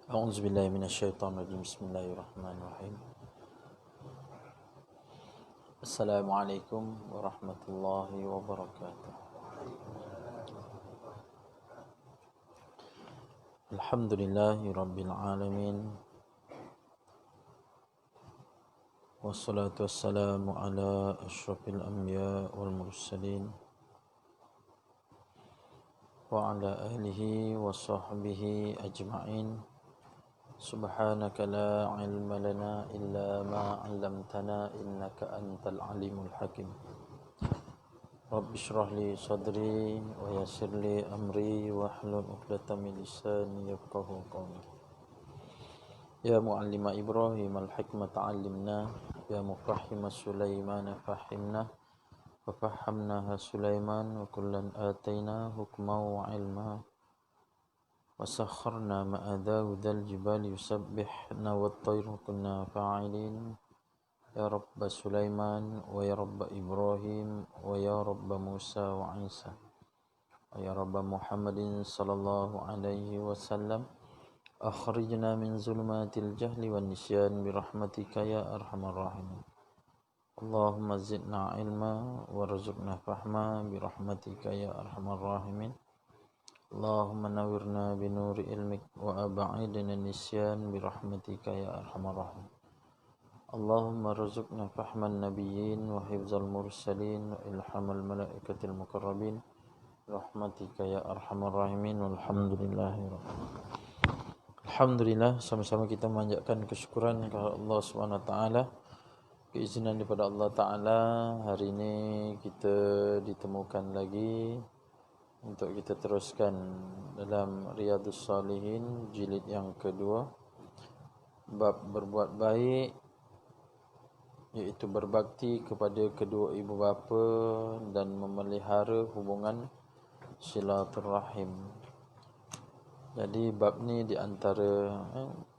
أعوذ بالله من الشيطان الرجيم بسم الله الرحمن الرحيم السلام عليكم ورحمة الله وبركاته الحمد لله رب العالمين والصلاة والسلام على أشرف الأنبياء والمرسلين وعلى آله وصحبه أجمعين سبحانك لا علم لنا إلا ما علمتنا إنك أنت العليم الحكيم رب اشرح لي صدري ويسر لي أمري واحلل عقدة من لساني يفقهوا قولي يا معلم إبراهيم الحكمة علمنا يا مفهم سليمان فهمنا ففهمناها سليمان وكلا آتينا حكما وعلما وسخرنا مع داود الجبال يسبحنا والطير كنا فاعلين يا رب سليمان ويا رب إبراهيم ويا رب موسى وعيسى ويا رب محمد صلى الله عليه وسلم أخرجنا من ظلمات الجهل والنسيان برحمتك يا أرحم الراحمين اللهم زدنا علما وارزقنا فهما برحمتك يا أرحم الراحمين اللهم نورنا بنور علمك وأبعدنا النسيان برحمتك يا أرحم الراحمين اللهم ارزقنا فهم النبيين وحفظ المرسلين وإلحام الملائكة المقربين برحمتك يا أرحم الراحمين والحمد لله رب Alhamdulillah, sama-sama kita memanjatkan kesyukuran kepada Allah SWT. Keizinan daripada Allah Ta'ala, hari ini kita ditemukan lagi untuk kita teruskan dalam Riyadhus Salihin jilid yang kedua, bab berbuat baik, iaitu berbakti kepada kedua ibu bapa dan memelihara hubungan silaturahim. Jadi bab ni di antara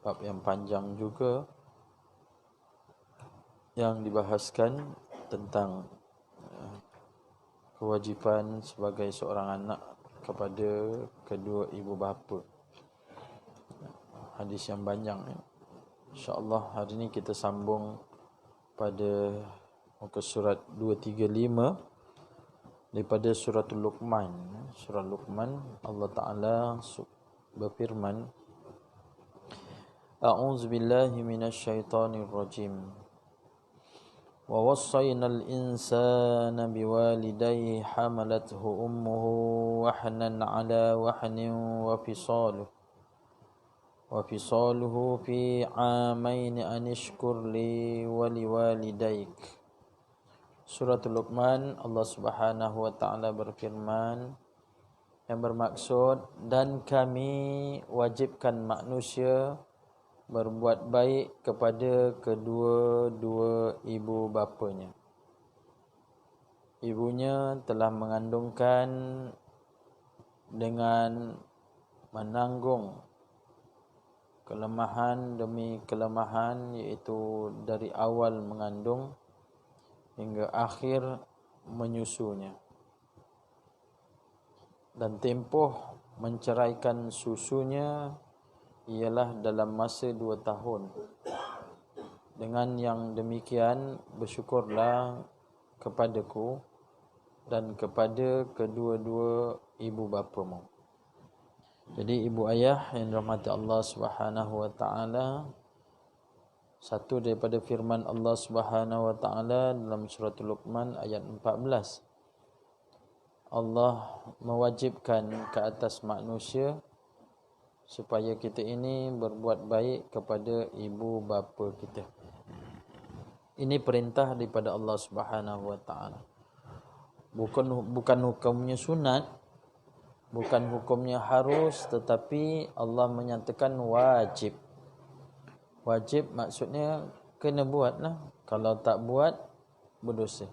bab yang panjang juga yang dibahaskan tentang kewajipan sebagai seorang anak kepada kedua ibu bapa. Hadis yang panjang. InsyaAllah hari ini kita sambung pada muka surat 235 daripada suratul Luqman. Surah Luqman, Allah Ta'ala berfirman, A'udzu billahi minasyaitonir rajim. ووصينا الإنسان بوالديه حملته أمه وحنا على وحن وفصاله في عامين أن اشكر لي ولوالديك. Surah Luqman, Allah Subhanahu wa taala berfirman yang bermaksud, dan kami wajibkan manusia berbuat baik kepada kedua-dua ibu bapanya. Ibunya telah mengandungkan dengan menanggung kelemahan demi kelemahan, iaitu dari awal mengandung hingga akhir menyusunya, dan tempoh menceraikan susunya ialah dalam masa 2 tahun. Dengan yang demikian, bersyukurlah kepadaku dan kepada kedua-dua ibu bapamu. Jadi ibu ayah yang dirahmati Allah Subhanahu wa taala, satu daripada firman Allah Subhanahu wa taala dalam surah Luqman ayat 14. Allah mewajibkan ke atas manusia supaya kita ini berbuat baik kepada ibu bapa kita. Ini perintah daripada Allah Subhanahu wa taala. Bukan hukumnya sunat, bukan hukumnya harus, tetapi Allah menyatakan wajib. Wajib maksudnya kena buatlah. Kalau tak buat, berdosa.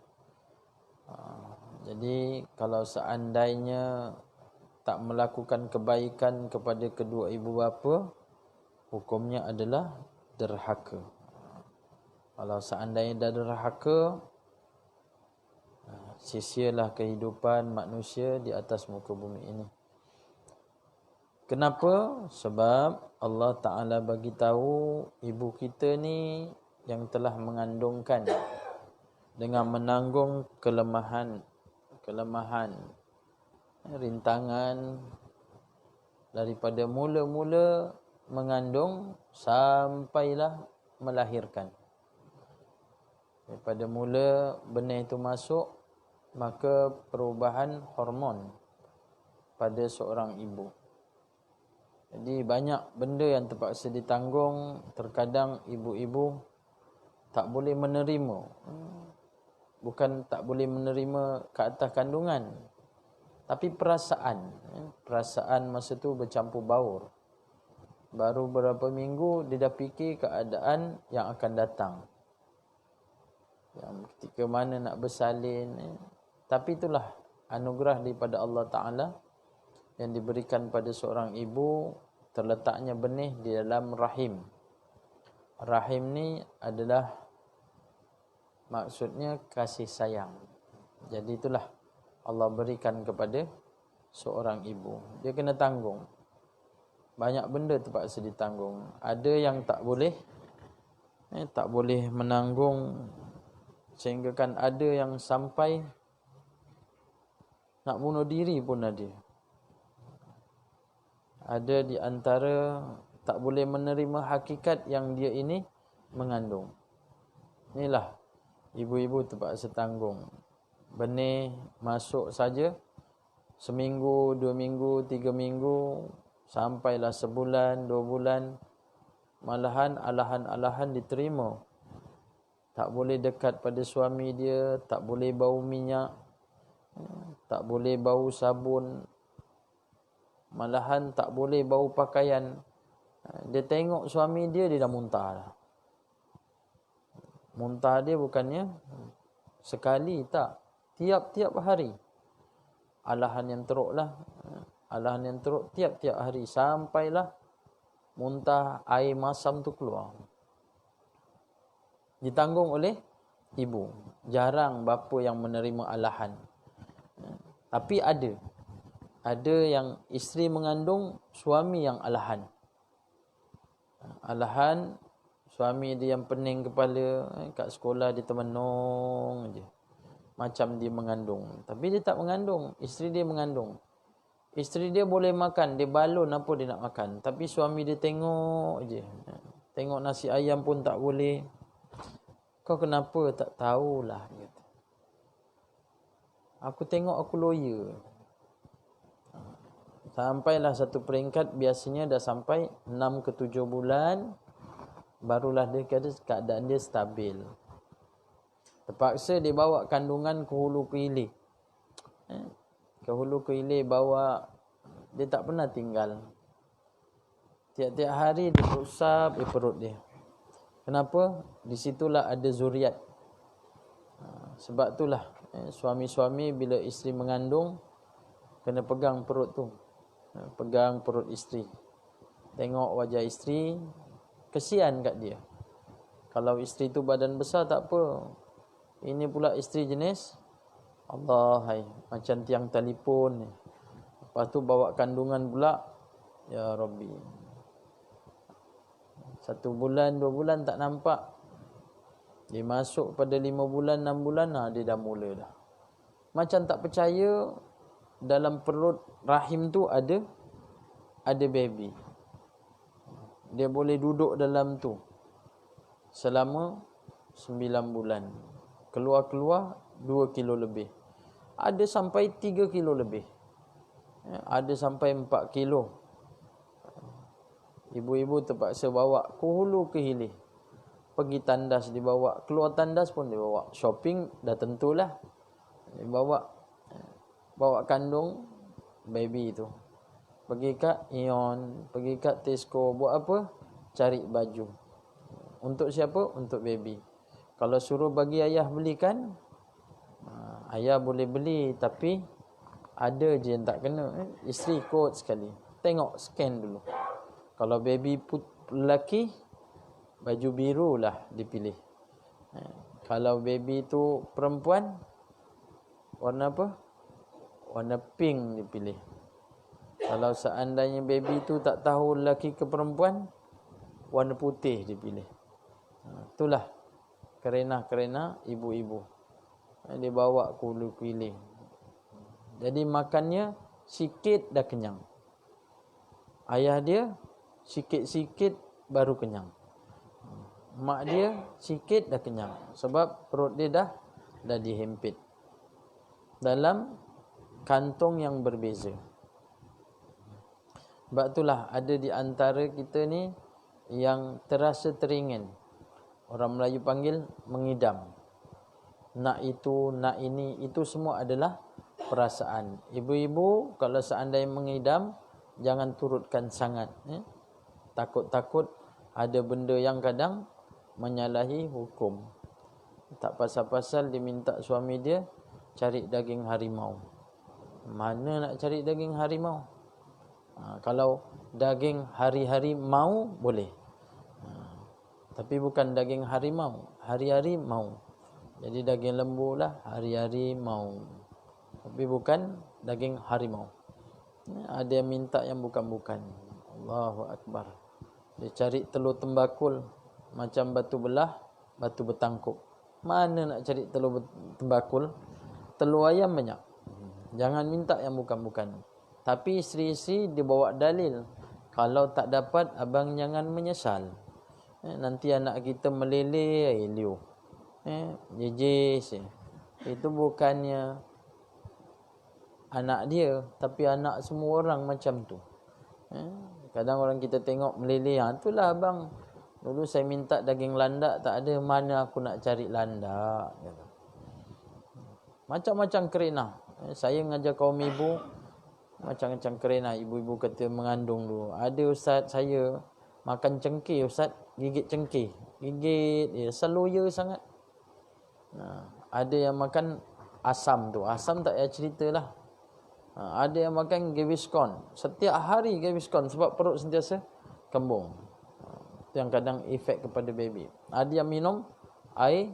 Jadi kalau seandainya tak melakukan kebaikan kepada kedua ibu bapa, hukumnya adalah derhaka. Kalau seandainya dah derhaka, sia-sialah kehidupan manusia di atas muka bumi ini. Kenapa? Sebab Allah Ta'ala bagi tahu ibu kita ni yang telah mengandungkan dengan menanggung kelemahan, rintangan daripada mula-mula mengandung sampailah melahirkan. Daripada mula benih itu masuk, maka perubahan hormon pada seorang ibu. Jadi banyak benda yang terpaksa ditanggung. Terkadang ibu-ibu tak boleh menerima. Bukan tak boleh menerima ke atas kandungan, tapi perasaan masa tu bercampur baur. Baru beberapa minggu dia dah fikir keadaan yang akan datang, yang ketika mana nak bersalin. Tapi itulah anugerah daripada Allah Ta'ala yang diberikan pada seorang ibu. Terletaknya benih di dalam rahim. Rahim ni adalah maksudnya kasih sayang. Jadi itulah Allah berikan kepada seorang ibu. Dia kena tanggung. Banyak benda terpaksa ditanggung. Ada yang tak boleh menanggung, sehingga kan ada yang sampai nak bunuh diri pun ada. Ada di antara tak boleh menerima hakikat yang dia ini mengandung. Inilah ibu-ibu terpaksa tanggung. Benih masuk saja, seminggu, 2 minggu, 3 minggu, sampailah sebulan, 2 bulan, malahan alahan-alahan diterima. Tak boleh dekat pada suami dia, tak boleh bau minyak, tak boleh bau sabun, malahan tak boleh bau pakaian. Dia tengok suami dia, dia dah muntah dah. Muntah dia bukannya sekali, tak, tiap-tiap hari. Alahan yang teruk tiap-tiap hari, sampailah muntah, air masam tu keluar. Ditanggung oleh ibu. Jarang bapa yang menerima alahan. Tapi ada yang isteri mengandung, suami yang alahan. Alahan, suami dia yang pening kepala, kat sekolah dia termenung je, macam dia mengandung. Tapi dia tak mengandung, isteri dia mengandung. Isteri dia boleh makan, dia balon apa dia nak makan, tapi suami dia tengok je. Tengok nasi ayam pun tak boleh. Kau kenapa? Tak tahulah, dia kata. Aku tengok aku lawyer. Sampailah satu peringkat, biasanya dah sampai 6 ke 7 bulan, barulah dia kata keadaan dia stabil. Terpaksa dia bawa kandungan ke hulu ke hilir. Ke hulu ke hilir bawa, dia tak pernah tinggal. Tiap-tiap hari dia terusap di perut dia. Kenapa? Di situlah ada zuriat. Sebab itulah suami-suami bila isteri mengandung, kena pegang perut tu. Pegang perut isteri. Tengok wajah isteri, kesian kat dia. Kalau isteri tu badan besar tak apa. Ini pula isteri jenis Allah, macam tiang telefon ni. Lepas tu bawa kandungan pula. Ya Rabbi. 1 bulan, 2 bulan tak nampak. Dia masuk pada 5 bulan, 6 bulan, dia dah mula dah. Macam tak percaya, dalam perut rahim tu ada baby. Dia boleh duduk dalam tu selama 9 bulan. Keluar-keluar 2 kilo lebih. Ada sampai 3 kilo lebih. Ada sampai 4 kilo. Ibu-ibu terpaksa bawa ke hulu ke hilir. Pergi tandas dibawa, keluar tandas pun dibawa. Shopping dah tentulah dibawa. Bawa kandung baby tu. Pergi kat Ion, pergi kat Tesco, buat apa? Cari baju. Untuk siapa? Untuk baby. Kalau suruh bagi ayah belikan, ayah boleh beli, tapi ada je yang tak kena. Isteri kot sekali. Tengok, scan dulu. Kalau baby lelaki, baju biru lah dipilih. Kalau baby tu perempuan, warna apa? Warna pink dipilih. Kalau seandainya baby tu tak tahu lelaki ke perempuan, warna putih dia pilih. Itulah kerena ibu-ibu. Dia bawa kulu pilih. Jadi makannya sikit dah kenyang. Ayah dia sikit-sikit baru kenyang. Mak dia sikit dah kenyang. Sebab perut dia dah dihempit dalam kantong yang berbeza. Sebab itulah ada di antara kita ni yang terasa teringin. Orang Melayu panggil mengidam. Nak itu, nak ini, itu semua adalah perasaan. Ibu-ibu kalau seandainya mengidam, jangan turutkan sangat. Takut-takut ada benda yang kadang menyalahi hukum. Tak pasal-pasal dia minta suami dia cari daging harimau. Mana nak cari daging harimau? Kalau daging hari-hari mau boleh. Tapi bukan daging harimau, hari-hari mau. Jadi daging lembu lah hari-hari mau. Tapi bukan daging harimau. Ada yang minta yang bukan-bukan. Allahu Akbar. Dia cari telur tembakul macam batu belah, batu bertangkup. Mana nak cari telur tembakul? Telur ayam banyak. Jangan minta yang bukan-bukan. Tapi isteri-isteri dia bawa dalil. Kalau tak dapat, abang jangan menyesal. Nanti anak kita meleleh, liu. Jejis. Itu bukannya anak dia, tapi anak semua orang macam tu. Kadang orang kita tengok meleleh, itulah abang. Dulu saya minta daging landak, tak ada, mana aku nak cari landak. Macam-macam kerana. Saya mengajar kaum ibu, macam-macam kerana. Ibu-ibu kata mengandung dulu. Ada ustaz saya makan cengkeh, ustaz gigit cengkeh. Gigit, seloya sangat. Ada yang makan asam tu. Asam tak payah ceritalah. Ada yang makan Gaviscon. Setiap hari Gaviscon sebab perut sentiasa kembung. Itu yang kadang efek kepada baby. Ada yang minum air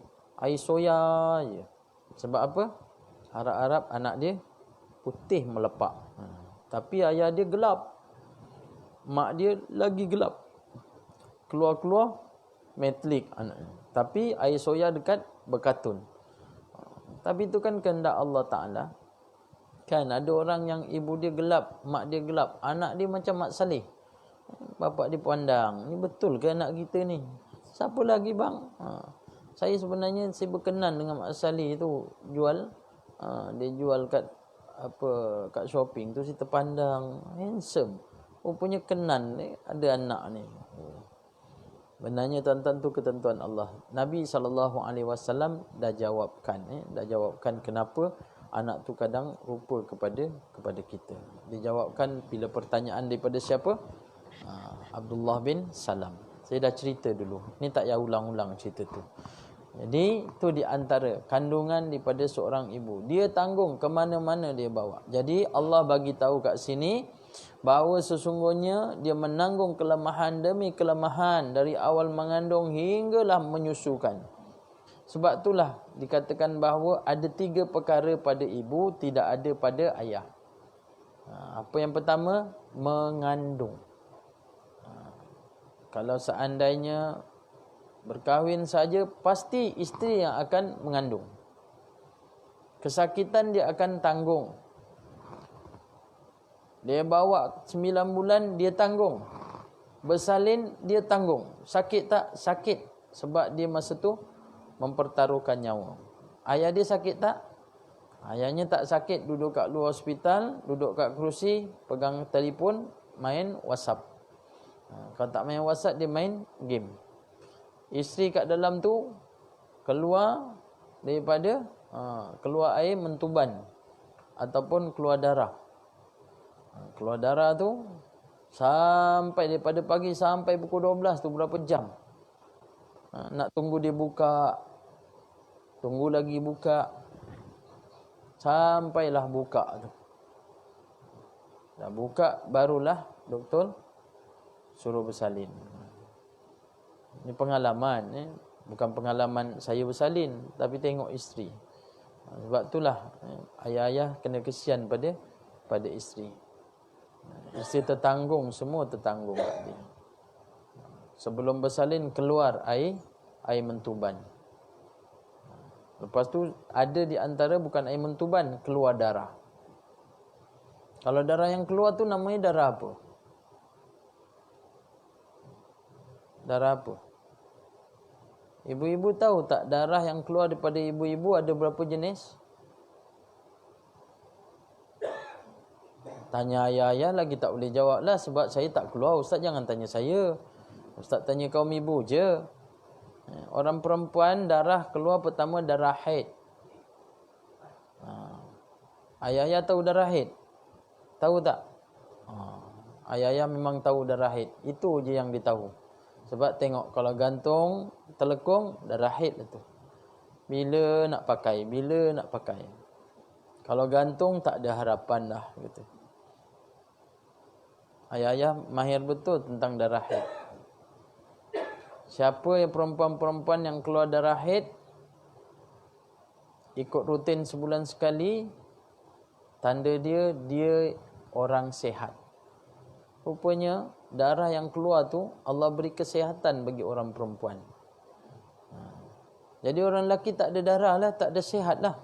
soya je. Sebab apa? Harap-harap anak dia putih melepak. Tapi ayah dia gelap. Mak dia lagi gelap. Keluar-keluar metalik anaknya. Tapi air soya dekat berkatun. Tapi itu kan kehendak Allah Ta'ala. Kan ada orang yang ibu dia gelap, mak dia gelap, anak dia macam Mak Saleh. Bapak dia pandang, ni betul ke anak kita ni? Siapa lagi bang? Saya sebenarnya saya berkenan dengan Mak Saleh tu jual. Dia jual kat kat shopping tu, saya terpandang handsome. Rupanya kenan ni ada anak ni. Benarnya tuan-tuan tu ketentuan Allah. Nabi SAW dah jawabkan. Dah jawabkan kenapa anak tu kadang rupa kepada kita. Dijawabkan bila pertanyaan daripada siapa? Abdullah bin Salam. Saya dah cerita dulu. Ni tak payah ulang-ulang cerita tu. Jadi itu di antara kandungan daripada seorang ibu. Dia tanggung ke mana-mana dia bawa. Jadi Allah bagi tahu kat sini bahawa sesungguhnya dia menanggung kelemahan demi kelemahan dari awal mengandung hinggalah menyusukan. Sebab itulah dikatakan bahawa ada 3 perkara pada ibu tidak ada pada ayah. Apa yang pertama? Mengandung. Kalau seandainya berkahwin saja, pasti isteri yang akan mengandung. Kesakitan dia akan tanggung. Dia bawa 9 bulan, dia tanggung. Bersalin, dia tanggung. Sakit tak? Sakit. Sebab dia masa tu mempertaruhkan nyawa. Ayah dia sakit tak? Ayahnya tak sakit. Duduk kat luar hospital, duduk kat kerusi, pegang telefon, main WhatsApp. Kalau tak main WhatsApp, dia main game. Isteri kat dalam tu keluar daripada keluar air mentuban ataupun keluar darah. Keluar darah tu sampai daripada pagi sampai pukul 12 tu berapa jam. Nak tunggu dia buka, tunggu lagi buka, sampailah buka tu. Dah buka barulah doktor suruh bersalin. Ini pengalaman, bukan pengalaman saya bersalin, tapi tengok isteri. Sebab itulah ayah-ayah kena kesian pada isteri. Isteri tertanggung, semua tertanggung kat dia. Sebelum bersalin keluar air mentuban. Lepas tu ada di antara bukan air mentuban, keluar darah. Kalau darah yang keluar tu namanya darah apa? Darah apa? Ibu-ibu tahu tak darah yang keluar daripada ibu-ibu ada berapa jenis? Tanya ayah-ayah lagi tak boleh jawab lah sebab saya tak keluar. Ustaz jangan tanya saya. Ustaz tanya kaum ibu je. Orang perempuan darah keluar pertama darah haid. Ayah-ayah tahu darah haid? Tahu tak? Ayah-ayah memang tahu darah haid. Itu je yang ditahu. Sebab tengok kalau gantung, telekung, darah haid itu. Bila nak pakai, bila nak pakai. Kalau gantung tak ada harapan dah gitu. Ayah-ayah mahir betul tentang darah haid. Siapa yang perempuan-perempuan yang keluar darah haid ikut rutin sebulan sekali, tanda dia orang sehat. Rupanya darah yang keluar tu Allah beri kesihatan bagi orang perempuan. Jadi orang lelaki tak ada darah lah, tak ada sihat lah.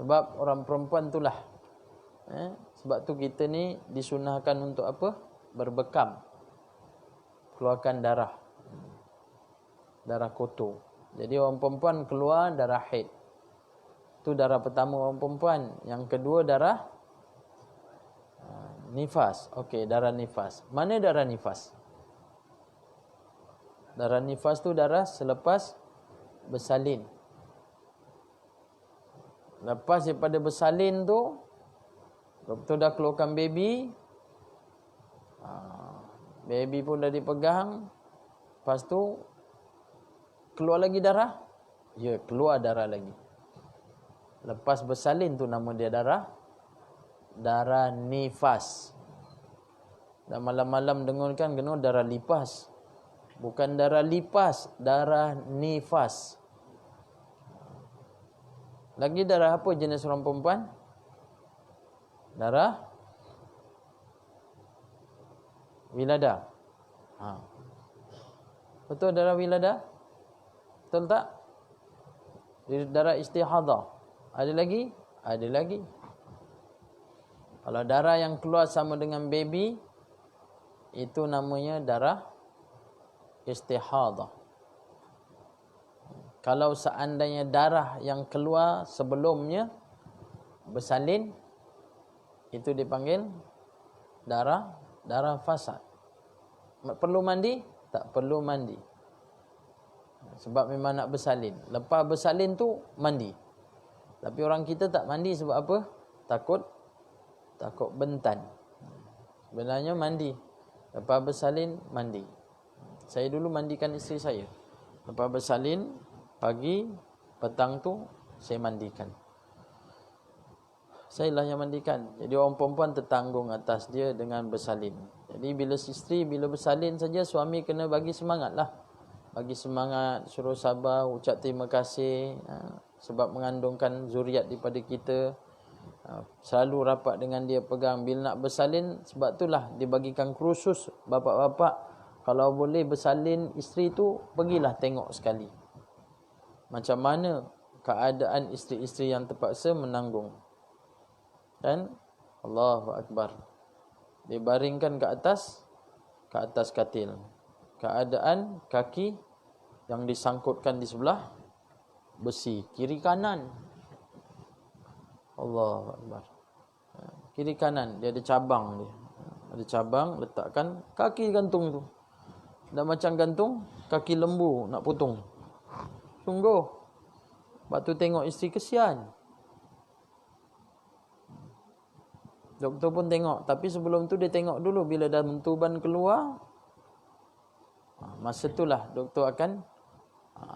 Sebab orang perempuan itulah. Sebab tu kita ni disunahkan untuk apa? Berbekam. Keluarkan darah. Darah kotor. Jadi orang perempuan keluar darah haid. Itu darah pertama orang perempuan. Yang kedua darah nifas. Okey, darah nifas. Mana darah nifas? Darah nifas tu darah selepas bersalin. Lepas daripada bersalin tu, doktor dah keluarkan baby. Baby pun dah dipegang. Lepas tu keluar lagi darah. Ya, keluar darah lagi. Lepas bersalin tu nama dia darah nifas. Dan malam-malam dengarkan kena darah lipas. Bukan darah lipas, darah nifas. Lagi darah apa jenis orang perempuan? Darah wilada. Betul darah wilada? Betul tak? Darah istihadah. Ada lagi? Ada lagi. Kalau darah yang keluar sama dengan baby, itu namanya darah istihadah. Kalau seandainya darah yang keluar sebelumnya bersalin, itu dipanggil darah fasad. Perlu mandi? Tak perlu mandi. Sebab memang nak bersalin. Lepas bersalin tu mandi. Tapi orang kita tak mandi sebab apa? Takut bentan. Sebenarnya mandi. Lepas bersalin mandi. Saya dulu mandikan isteri saya. Lepas bersalin pagi, petang tu saya mandikan. Saya lah yang mandikan. Jadi orang perempuan tertanggung atas dia dengan bersalin. Jadi bila isteri bila bersalin saja, suami kena bagi semangat lah. Bagi semangat, suruh sabar, ucap terima kasih. Sebab mengandungkan zuriat daripada kita. Selalu rapat dengan dia, pegang. Bila nak bersalin, sebab itulah dibagikan kursus bapak-bapak. Kalau boleh bersalin isteri tu, pergilah tengok sekali. Macam mana keadaan isteri-isteri yang terpaksa menanggung. Dan Allahu Akbar. Dibaringkan ke atas katil. Keadaan kaki yang disangkutkan di sebelah besi, kiri kanan. Allahu Akbar. Kiri kanan dia ada cabang dia. Ada cabang, letakkan kaki gantung tu. Dan macam gantung kaki lembu nak potong. Sungguh. Sebab tu tengok isteri kesian. Doktor pun tengok. Tapi sebelum tu dia tengok dulu. Bila dah mentuban keluar, masa itulah doktor akan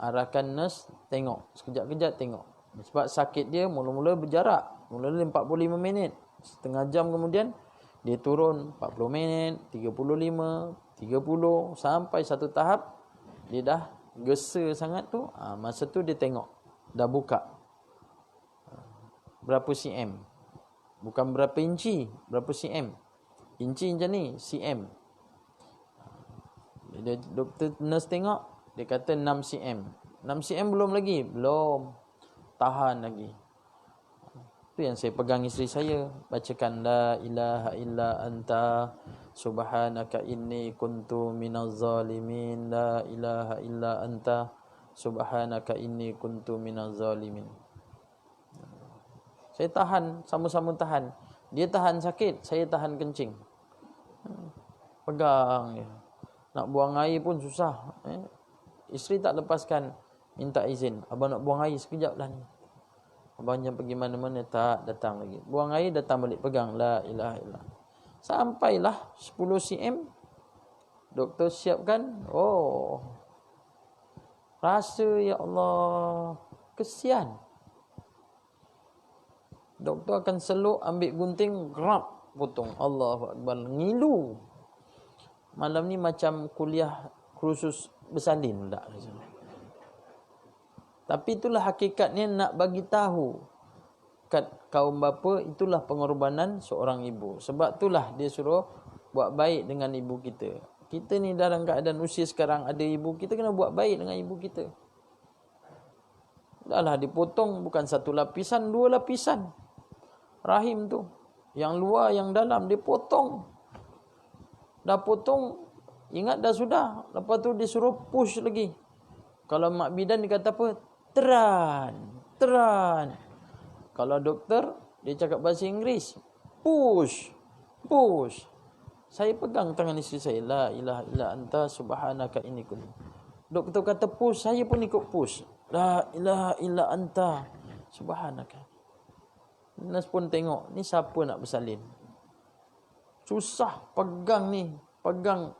arahkan nurse tengok. Sekejap-kejap tengok. Sebab sakit dia mula-mula berjarak. Mula-mula 45 minit. Setengah jam kemudian, dia turun 40 minit, 35, 30. Sampai satu tahap, dia dah gesa sangat tu. Masa tu dia tengok. Dah buka. Berapa cm. Bukan berapa inci, berapa cm. Inci macam ni, cm. Doktor nurse tengok, dia kata 6 cm. 6 cm belum lagi? Belum. Tahan lagi. Itu yang saya pegang isteri saya. Bacakan la ilaha illa anta subhanaka inni kuntu minaz zalimin. La ilaha illa anta subhanaka inni kuntu minaz zalimin. Saya tahan, sama-sama tahan. Dia tahan sakit, saya tahan kencing. Pegang je. Nak buang air pun susah. Isteri tak lepaskan, minta izin. Abang nak buang air sekejap lah ni. Abang jangan pergi mana-mana, tak datang lagi. Buang air, datang balik, pegang la ilaha illallah. Sampailah 10 cm. Doktor siapkan. Oh, rasa ya Allah, kesian. Doktor akan seluk, ambil gunting, grab, potong. Allahu Akbar, ngilu. Malam ni macam kuliah kursus bersalin tak? Tapi itulah hakikatnya, nak bagi tahu kat kaum bapa, itulah pengorbanan seorang ibu. Sebab itulah dia suruh buat baik dengan ibu kita. Kita ni dalam keadaan usia sekarang ada ibu, kita kena buat baik dengan ibu kita. Dahlah dipotong bukan satu lapisan, 2 lapisan. Rahim tu, yang luar yang dalam dipotong. Dah potong, ingat dah sudah. Lepas tu disuruh push lagi. Kalau mak bidan dia kata apa? Teran. Kalau doktor, dia cakap bahasa Inggeris, push. Saya pegang tangan isteri saya, la ilaha illa anta subhanaka inni kuntu. Doktor kata push, saya pun ikut push. La ilaha illa anta subhanaka. Nas pun tengok, ni siapa nak bersalin? Susah pegang ni, pegang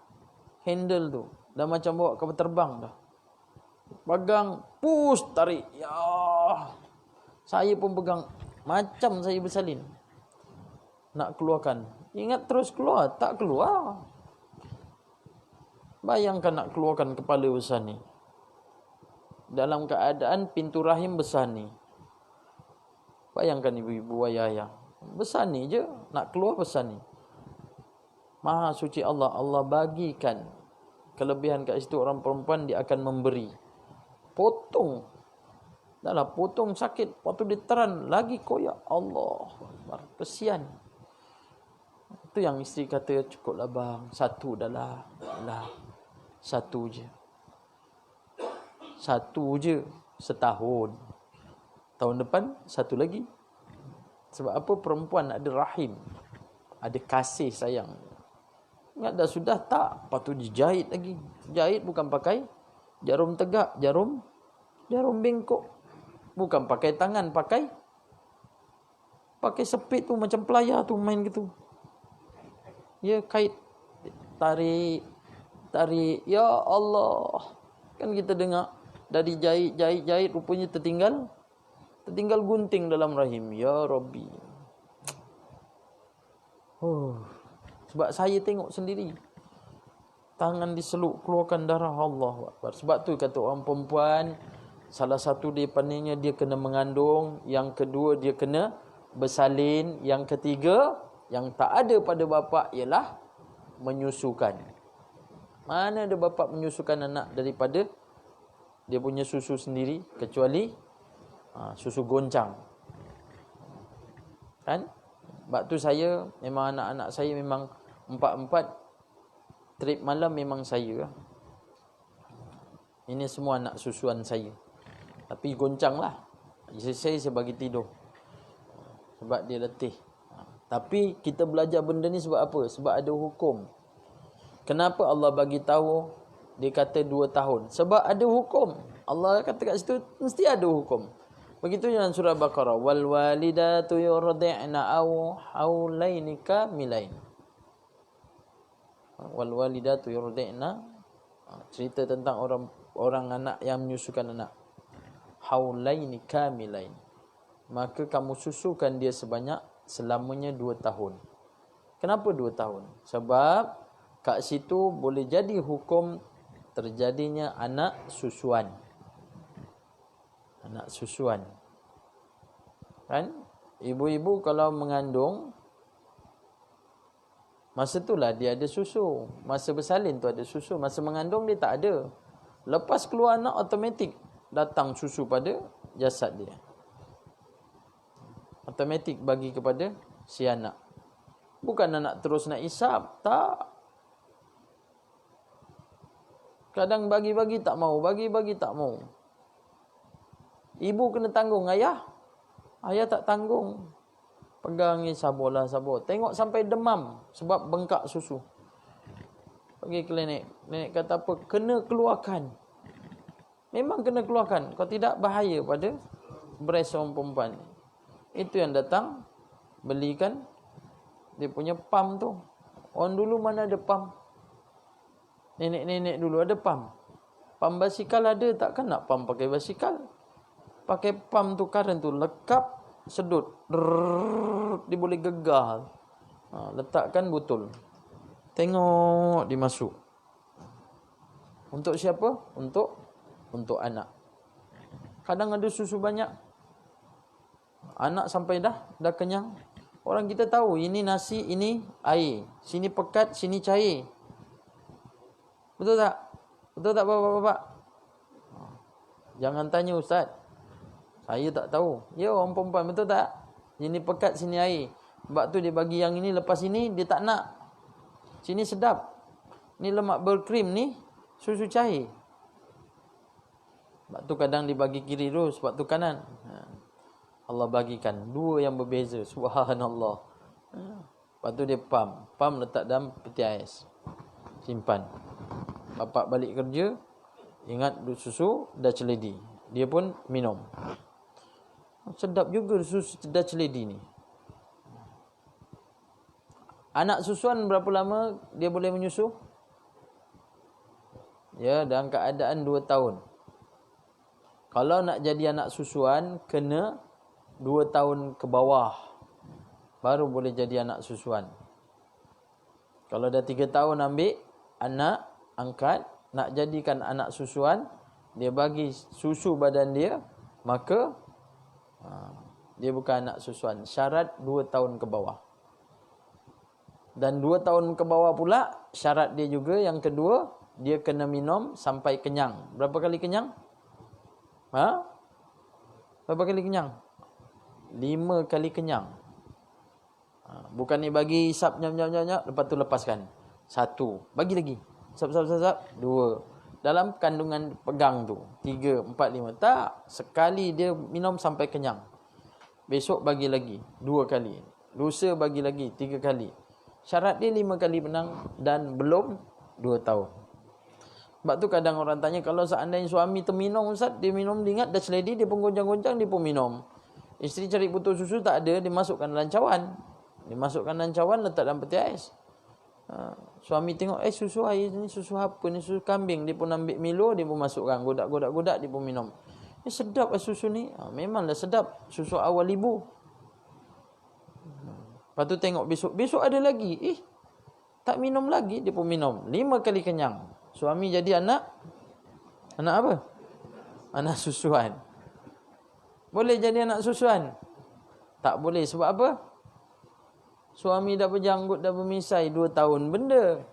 handle tu. Dah macam bawa kapal terbang dah. Pegang, push, tarik. Ya. Saya pun pegang, macam saya bersalin. Nak keluarkan. Ingat terus keluar, tak keluar. Bayangkan nak keluarkan kepala besar ni. Dalam keadaan pintu rahim besar ni. Bayangkan ibu-ibu, ayah-ayah. Besar ni je, nak keluar besar ni. Maha suci Allah. Allah bagikan kelebihan kat situ, orang perempuan dia akan memberi. Potong. Dah lah potong sakit. Lepas tu dia teran lagi koyak. Allah Akbar. Kesian. Itu yang isteri kata, cukuplah bang. Satu dah lah. Satu je. Setahun. Tahun depan, satu lagi. Sebab apa? Perempuan ada rahim. Ada kasih sayang. Ingat dah sudah tak. Lepas tu dijahit lagi. Jahit bukan pakai jarum tegak. Jarum bengkok. Bukan pakai tangan. Pakai sepit tu. Macam pelayar tu main gitu. Ya, kait. Tarik. Ya Allah. Kan kita dengar. Dari jahit. Rupanya tertinggal gunting dalam rahim. Ya Rabbi. Sebab saya tengok sendiri. Tangan diseluk, keluarkan darah. Allah Akbar. Sebab tu kata orang perempuan, salah satu dia pandainya dia kena mengandung. Yang kedua dia kena bersalin. Yang ketiga, yang tak ada pada bapa ialah menyusukan. Mana ada bapa menyusukan anak daripada dia punya susu sendiri, kecuali susu goncang. Kan? Sebab tu saya, memang anak-anak saya memang 4 trip malam memang saya. Ini semua anak susuan saya. Tapi goncang lah. Saya bagi tidur. Sebab dia letih. Tapi kita belajar benda ni sebab apa? Sebab ada hukum. Kenapa Allah bagi tahu dia kata 2 tahun? Sebab ada hukum. Allah kata kat situ mesti ada hukum. Begitu dalam surah Baqarah, wal walidatu yurdi'na aw haulaini kamilain. Wal walidatu yurdi'na, cerita tentang orang anak yang menyusukan anak. Haulaini kamilain. Maka kamu susukan dia selamanya 2 tahun. Kenapa 2 tahun? Sebab kat situ boleh jadi hukum terjadinya anak susuan. Kan? Ibu-ibu kalau mengandung, masa itulah dia ada susu. Masa bersalin tu ada susu. Masa mengandung dia tak ada. Lepas keluar anak, automatik datang susu pada jasad dia. Automatik bagi kepada si anak. Bukan anak terus nak isap. Tak. Kadang bagi-bagi tak mau. Bagi-bagi tak mau. Ibu kena tanggung. Ayah tak tanggung. Pegang ni, sabarlah, sabar. Tengok sampai demam sebab bengkak susu. Pergi klinik. Nenek kata apa? Kena keluarkan. Memang kena keluarkan. Kalau tidak, bahaya pada breast orang perempuan. Itu yang datang, belikan dia punya pam tu. Orang dulu mana ada pam? Nenek-nenek dulu ada pam. Pam basikal ada, takkan nak pam pakai basikal? Pakai pam tu, current tu, lekap, sedut. Dia boleh gegar. Letakkan botol. Tengok dia masuk. Untuk siapa? Untuk anak. Kadang ada susu banyak. Anak sampai dah kenyang. Orang kita tahu ini nasi, ini air. Sini pekat, sini cair. Betul tak? Betul tak bapak-bapak? Jangan tanya ustaz. Saya tak tahu. Ya, orang perempuan, betul tak? Sini pekat, sini air. Sebab tu dia bagi yang ini, lepas ini dia tak nak. Sini sedap. Ni lemak berkrim, ni susu cair. Sebab tu kadang dibagi kiri dulu, sebab tu kanan. Allah bagikan dua yang berbeza. Subhanallah. Lepas tu dia pam. Pam letak dalam peti ais. Simpan. Bapak balik kerja, ingat susu dah celedi. Dia pun minum. Sedap juga susu dah celedi ni. Anak susuan berapa lama dia boleh menyusu? Ya, dalam keadaan 2 tahun. Kalau nak jadi anak susuan, kena 2 tahun ke bawah. Baru boleh jadi anak susuan. Kalau dah 3 tahun ambil anak, angkat, nak jadikan anak susuan, dia bagi susu badan dia, maka dia bukan anak susuan. Syarat 2 tahun ke bawah. Dan 2 tahun ke bawah pula, syarat dia juga yang kedua, dia kena minum sampai kenyang. Berapa kali kenyang? Berapa kali kenyang? 5 kali kenyang. Bukan ni bagi isap nyam, lepas tu lepaskan. 1, bagi lagi. Sap. 2. Dalam kandungan pegang tu. 3, 4, 5. Tak. Sekali dia minum sampai kenyang. Besok bagi lagi 2 kali. Lusa bagi lagi 3 kali. Syarat dia 5 kali menang dan belum 2 tahun. Sebab tu kadang orang tanya, kalau seandainya suami terminum ustaz, dia minum, dia ingat dah seledi, dia pun goncang-goncang, dia pun minum. Isteri cari botol susu tak ada, dia masukkan dalam cawan. Dia masukkan dalam cawan, letak dalam peti ais. Suami tengok, susu air ni susu apa ni, susu kambing. Dia pun ambil Milo, dia pun masukkan, godak, dia pun minum. Sedap susu ni. Memanglah sedap, susu awal ibu. Lepas tu tengok besok ada lagi. Tak minum lagi, dia pun minum. 5 kali kenyang. Suami jadi anak apa? Anak susuan. Boleh jadi anak susuan? Tak boleh. Sebab apa? Suami dah berjanggut, dah bermisai 2 tahun. Benda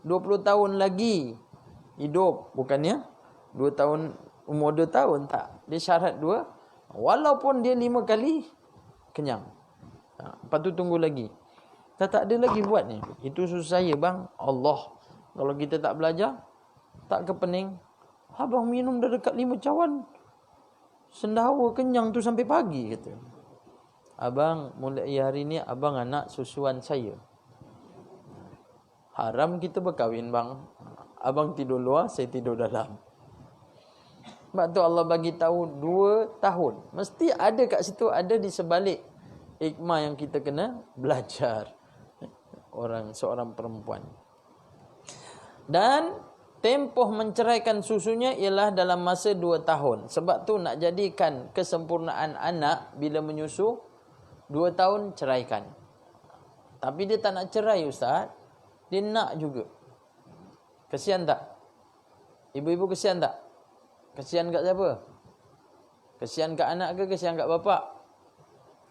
20 tahun lagi hidup. Bukannya 2 tahun, umur 2 tahun. Tak. Dia syarat 2. Walaupun dia 5 kali kenyang. Lepas tu tunggu lagi. Tak ada lagi buat ni. Itu susu saya bang. Allah. Kalau kita tak belajar, tak ke pening. Abang minum dah dekat 5 cawan. Sendawa kenyang tu sampai pagi kata. Abang, mulai hari ni abang anak susuan saya. Haram kita berkahwin bang. Abang tidur luar, saya tidur dalam. Sebab tu Allah bagi tahu 2 tahun. Mesti ada kat situ, ada di sebalik hikmah yang kita kena belajar. Seorang perempuan. Dan tempoh menceraikan susunya ialah dalam masa 2 tahun. Sebab tu nak jadikan kesempurnaan anak bila menyusu, 2 tahun ceraikan. Tapi dia tak nak cerai ustaz. Dia nak juga. Kesian tak? Ibu-ibu kesian tak? Kesian kat siapa? Kesian kat anak ke kesian kat bapak?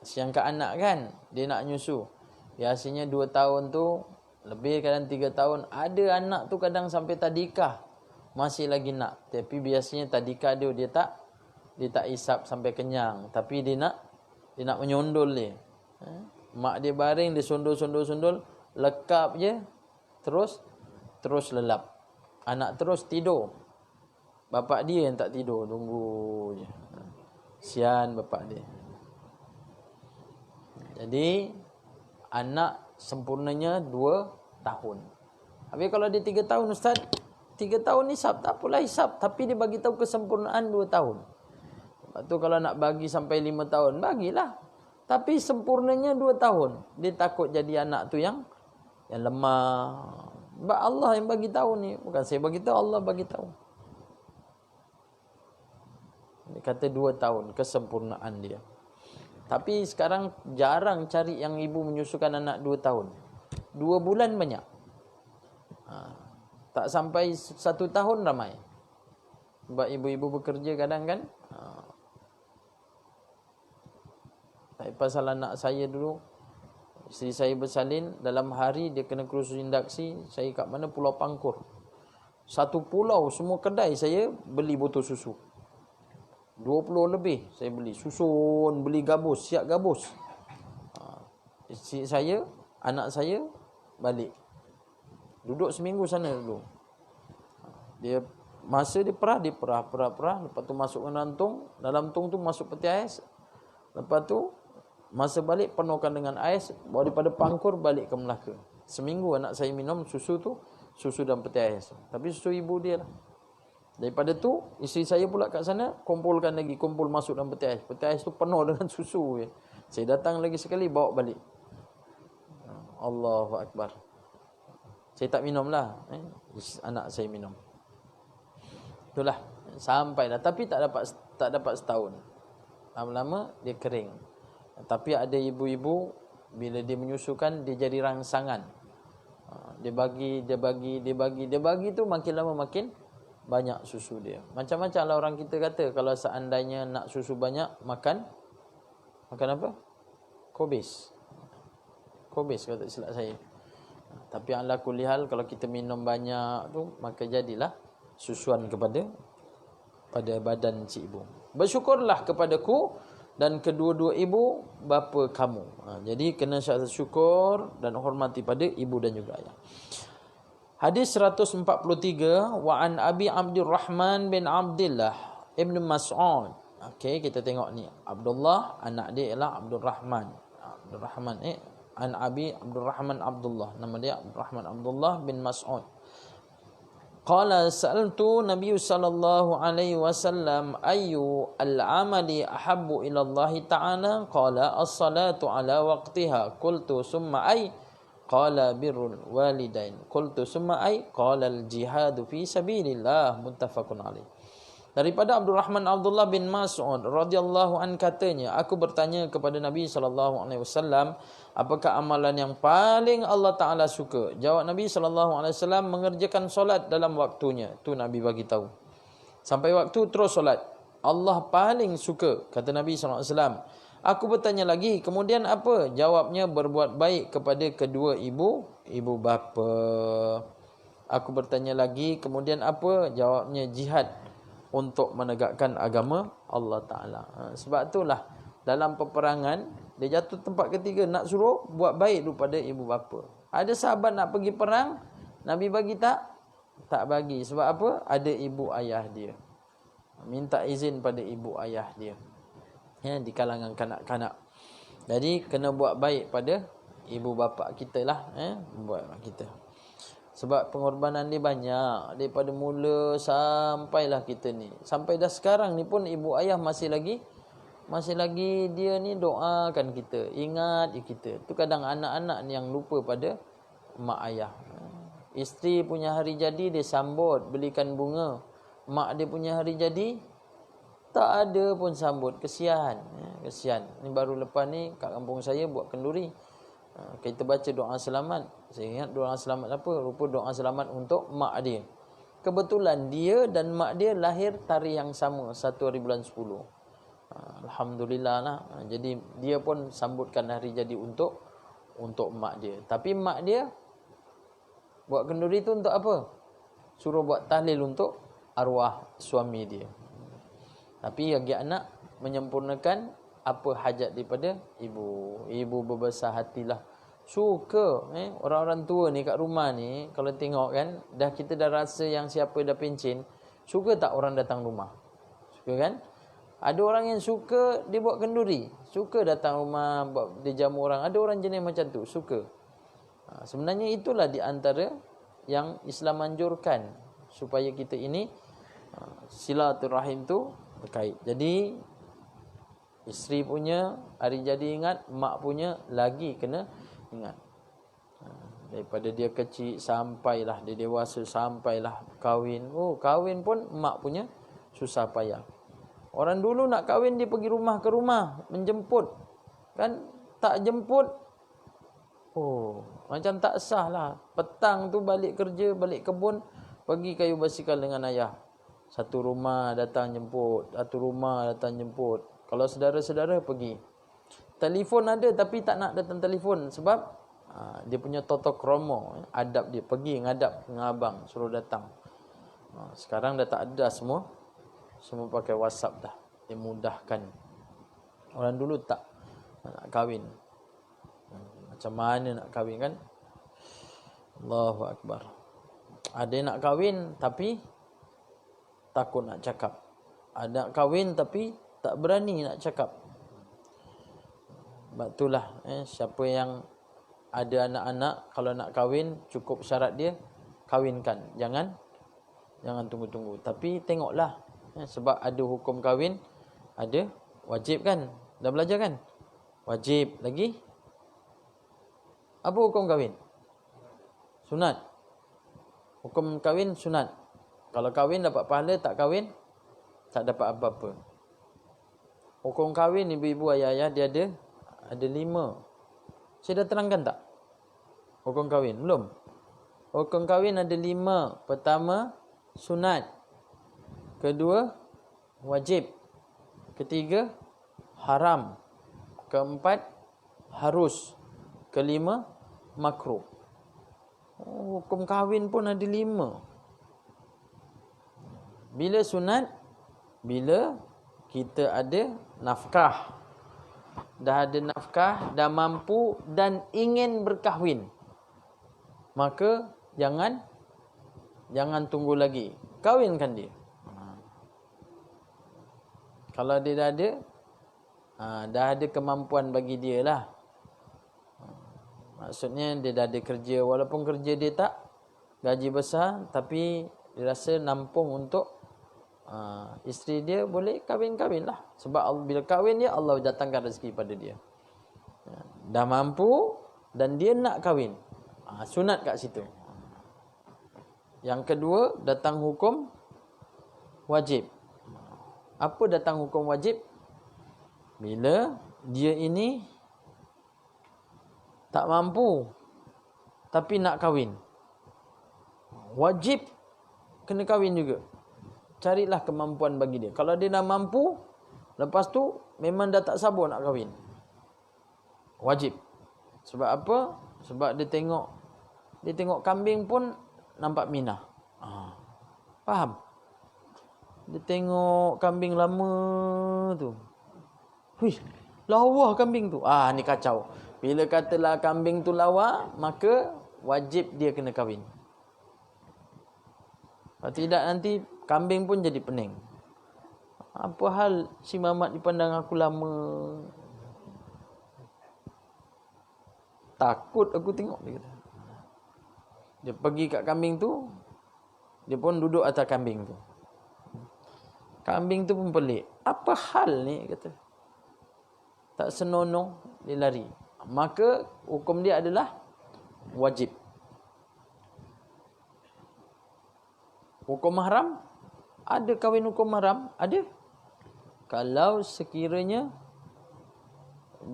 Kasihan anak kan, dia nak nyusu. Biasanya 2 tahun tu, lebih kadang 3 tahun. Ada anak tu kadang sampai tadikah, masih lagi nak. Tapi biasanya tadikah dia tak isap sampai kenyang. Tapi dia nak menyondol dia. Mak dia baring, dia sondol, lekap je, terus lelap. Anak terus tidur. Bapak dia yang tak tidur, tunggu je. Sian bapak dia. Jadi anak sempurnanya 2 tahun. Habis kalau dia 3 tahun, Ustaz, 3 tahun hisap, tak apalah hisap. Tapi dia bagi tahu kesempurnaan 2 tahun. Lepas tu kalau nak bagi sampai 5 tahun, bagilah. Tapi sempurnanya 2 tahun. Dia takut jadi anak tu yang lemah. Sebab Allah yang bagi tahu ni. Bukan saya bagi tahu, Allah bagi tahu. Dia kata 2 tahun kesempurnaan dia. Tapi sekarang jarang cari yang ibu menyusukan anak 2 tahun. 2 bulan banyak. Tak sampai 1 tahun ramai. Sebab ibu-ibu bekerja kadang kan. Tak pasal anak saya dulu. Isteri saya bersalin, dalam hari dia kena kursus induksi. Saya kat mana? Pulau Pangkur. 1 pulau, semua kedai saya beli botol susu. 20 lebih saya beli. Susun, beli gabus, siap gabus. Isteri saya, anak saya balik. Duduk seminggu sana dulu. Dia masa dia perah. Lepas tu masuk ke dalam tong. Dalam tong tu masuk peti ais. Lepas tu masa balik penuhkan dengan ais. Bawa daripada Pangkur balik ke Melaka. Seminggu anak saya minum susu tu. Susu dalam peti ais. Tapi susu ibu dia lah. Daripada tu, isteri saya pula kat sana, kumpul masuk dalam peti ais. Peti ais tu penuh dengan susu. Saya datang lagi sekali, bawa balik. Allahu Akbar. Saya tak minum lah. Anak saya minum. Itulah. Sampai dah. Tapi tak dapat setahun. Lama-lama, dia kering. Tapi ada ibu-ibu, bila dia menyusukan, dia jadi rangsangan. Dia bagi tu makin lama makin banyak susu dia. Macam-macam lah orang kita kata, kalau seandainya nak susu banyak, makan apa? Kobis kalau tak silap saya. Tapi ala kulli hal, kalau kita minum banyak tu, maka jadilah susuan pada badan si ibu. Bersyukurlah kepadaku dan kedua-dua ibu bapa kamu. Jadi kena syarat syukur dan hormati pada ibu dan juga ayah. Hadis 143, wa an Abi Abdurrahman bin Abdullah Ibn Mas'ud. Okey, kita tengok ni. Abdullah, anak dia ialah Abdurrahman. An Abi Abdurrahman Abdullah. Nama dia Abdurrahman Abdullah bin Mas'ud. Qala sa'altu Nabi sallallahu alaihi wasallam ayyu al-amali ahabbu ila Allah ta'ala? Qala as-salatu ala waqtiha. Qultu summa ay? Qala birrul walidain. Qultu summa ay? Qala al-jihadu fi sabilillah. Muttafaqun alaih. Daripada Abdurrahman Abdullah bin Mas'ud radhiyallahu an katanya, aku bertanya kepada Nabi sallallahu alaihi wasallam, apakah amalan yang paling Allah Taala suka? Jawab Nabi sallallahu alaihi wasallam, mengerjakan solat dalam waktunya. Tu Nabi bagi tahu. Sampai waktu terus solat. Allah paling suka, kata Nabi sallallahu alaihi wasallam. Aku bertanya lagi, kemudian apa? Jawabnya, berbuat baik kepada kedua ibu bapa. Aku bertanya lagi, kemudian apa? Jawabnya, jihad untuk menegakkan agama Allah Ta'ala. Sebab itulah dalam peperangan, dia jatuh tempat ketiga, nak suruh buat baik dulu pada ibu bapa. Ada sahabat nak pergi perang, Nabi bagi tak? Tak bagi. Sebab apa? Ada ibu ayah dia. Minta izin pada ibu ayah dia. Di kalangan kanak-kanak. Jadi kena buat baik pada ibu bapa kita lah. Buat kita. Sebab pengorbanan dia banyak. Daripada mula sampailah kita ni. Sampai dah sekarang ni pun ibu ayah masih lagi dia ni doakan kita. Ingat kita. Tu kadang anak-anak ni yang lupa pada mak ayah. Isteri punya hari jadi dia sambut, belikan bunga. Mak dia punya hari jadi tak ada pun sambut. Kesian. Ni baru lepas ni kat kampung saya buat kenduri. Kita baca doa selamat. Saya ingat doa selamat apa? Rupa doa selamat untuk mak dia. Kebetulan dia dan mak dia lahir tarikh yang sama, 1 hari bulan 10. Alhamdulillah lah. Jadi dia pun sambutkan hari jadi untuk mak dia. Tapi mak dia buat kenduri tu untuk apa? Suruh buat tahlil untuk arwah suami dia. Tapi bagi anak menyempurnakan apa hajat daripada ibu. Ibu berbesar hatilah. Suka orang-orang tua ni kat rumah ni, kalau tengok kan, kita dah rasa yang siapa dah pencen, suka tak orang datang rumah? Suka kan? Ada orang yang suka dia buat kenduri, suka datang rumah buat dia jamu orang. Ada orang jenis macam tu, suka. Sebenarnya itulah di antara yang Islam anjurkan supaya kita ini silaturahim tu berkait. Jadi isteri punya hari jadi ingat, mak punya lagi kena ingat. Daripada dia kecil sampailah dia dewasa, sampailah kahwin. Kahwin pun mak punya susah payah. Orang dulu nak kahwin dia pergi rumah ke rumah menjemput. Kan tak jemput, macam tak sah lah. Petang tu balik kerja, balik kebun, pergi kayu basikal dengan ayah. Satu rumah datang jemput, satu rumah datang jemput. Kalau saudara-saudara pergi. Telefon ada tapi tak nak datang telefon sebab dia punya toto kromo, adab dia, pergi ngadap dengan abang suruh datang. Sekarang dah tak ada semua pakai WhatsApp dah. Dia mudahkan. Orang dulu tak nak kahwin. Macam mana nak kahwin kan? Allahu Akbar. Ada yang nak kahwin tapi takut nak cakap. Ada nak kahwin tapi tak berani nak cakap. Sebab itulah siapa yang ada anak-anak, kalau nak kahwin cukup syarat dia kahwinkan. Jangan tunggu-tunggu. Tapi tengoklah sebab ada hukum kahwin, ada wajib kan? Dah belajar kan? Wajib lagi. Apa hukum kahwin? Sunat. Hukum kahwin sunat. Kalau kahwin dapat pahala, tak kahwin tak dapat apa-apa. Hukum kahwin ibu-ibu ayah-ayah dia ada 5. Saya dah terangkan tak? Hukum kahwin belum? Hukum kahwin ada 5. Pertama, sunat. Kedua, wajib. Ketiga, haram. Keempat, harus. Kelima, makruh. Hukum kahwin pun ada 5. Bila sunat? Bila kita ada nafkah. Dah ada nafkah, dah mampu dan ingin berkahwin, maka jangan tunggu lagi, kahwinkan dia. Kalau dia dah ada kemampuan bagi dia lah. Maksudnya dia dah ada kerja, walaupun kerja dia tak gaji besar, tapi dia rasa nampung untuk isteri dia, boleh kahwin lah. Sebab bila kahwin dia, Allah datangkan rezeki pada dia. Dah mampu dan dia nak kahwin, sunat kat situ. Yang kedua, datang hukum wajib. Apa datang hukum wajib? Bila dia ini tak mampu tapi nak kahwin, wajib kena kahwin juga. Carilah kemampuan bagi dia. Kalau dia dah mampu, lepas tu memang dah tak sabar nak kahwin, wajib. Sebab apa? Sebab dia tengok kambing pun nampak minah. Faham? Dia tengok kambing lama tu, lawa kambing tu. Ni kacau. Bila katalah kambing tu lawa, maka wajib dia kena kahwin. Kalau tidak nanti kambing pun jadi pening. Apa hal si Mamat dipandang aku lama? Takut aku tengok, dia kata. Dia pergi kat kambing tu, dia pun duduk atas kambing tu. Kambing tu pun pelik. Apa hal ni, kata. Tak senonoh, dia lari. Maka hukum dia adalah wajib. Hukum haram? Ada kahwin hukum haram? Ada. Kalau sekiranya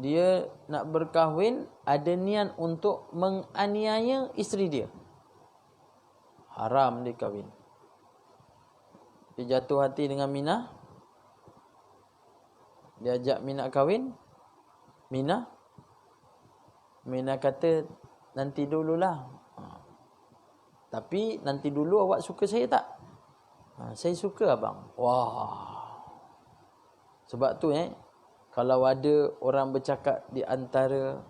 dia nak berkahwin, ada niat untuk menganiaya isteri dia, haram dia kahwin. Dia jatuh hati dengan minah, Dia ajak Mina kahwin. Mina kata nanti dululah. Tapi nanti dulu awak suka saya tak? Saya suka abang. Wah. Sebab tu kalau ada orang bercakap di antara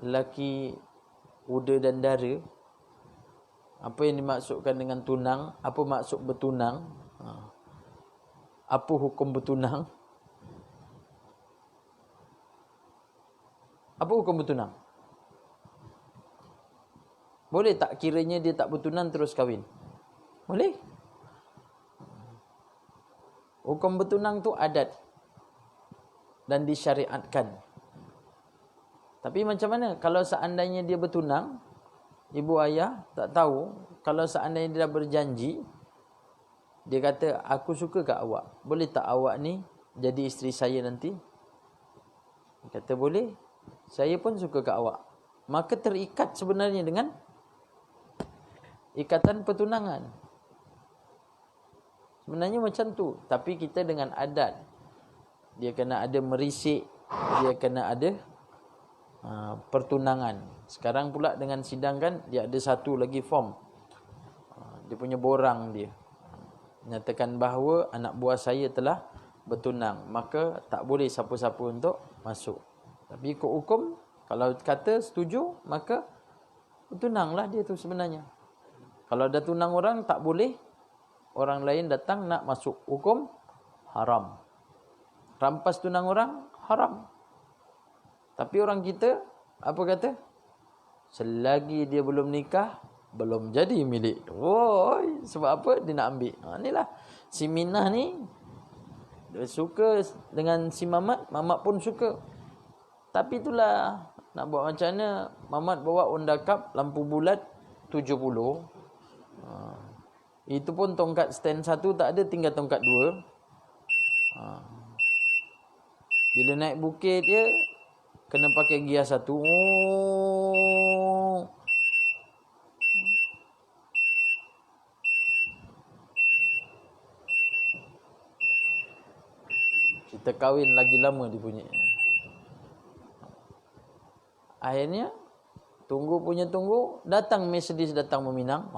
lelaki uda dan dara, apa yang dimaksudkan dengan tunang, apa maksud bertunang, apa hukum bertunang, apa hukum bertunang? Boleh tak kiranya dia tak bertunang terus kahwin? Boleh. Hukum bertunang tu adat dan disyariatkan. Tapi macam mana kalau seandainya dia bertunang, ibu ayah tak tahu, kalau seandainya dia dah berjanji, dia kata aku suka kat awak, boleh tak awak ni jadi isteri saya nanti? Dia kata boleh, saya pun suka kat awak. Maka terikat sebenarnya dengan ikatan pertunangan. Sebenarnya macam tu, tapi kita dengan adat. Dia kena ada merisik, dia kena ada pertunangan. Sekarang pula dengan sidang kan, dia ada satu lagi form. Dia punya borang dia. Nyatakan bahawa anak buah saya telah bertunang. Maka tak boleh siapa-siapa untuk masuk. Tapi ikut hukum, kalau kata setuju, maka bertunanglah dia tu sebenarnya. Kalau dah tunang orang, tak boleh orang lain datang nak masuk. Hukum haram. Rampas tunang orang, haram. Tapi orang kita, apa kata? Selagi dia belum nikah, belum jadi milik. Sebab apa? Dia nak ambil. Inilah. Si Minah ni, dia suka dengan si Mamat. Mamat pun suka. Tapi itulah, nak buat macam mana? Mamat bawa Honda Cup, lampu bulat 70. Itu pun tongkat stand 1 tak ada, tinggal tongkat 2. Bila naik bukit dia, kena pakai gear 1. Kita kahwin lagi lama dia bunyi. Akhirnya tunggu datang Mercedes datang meminang.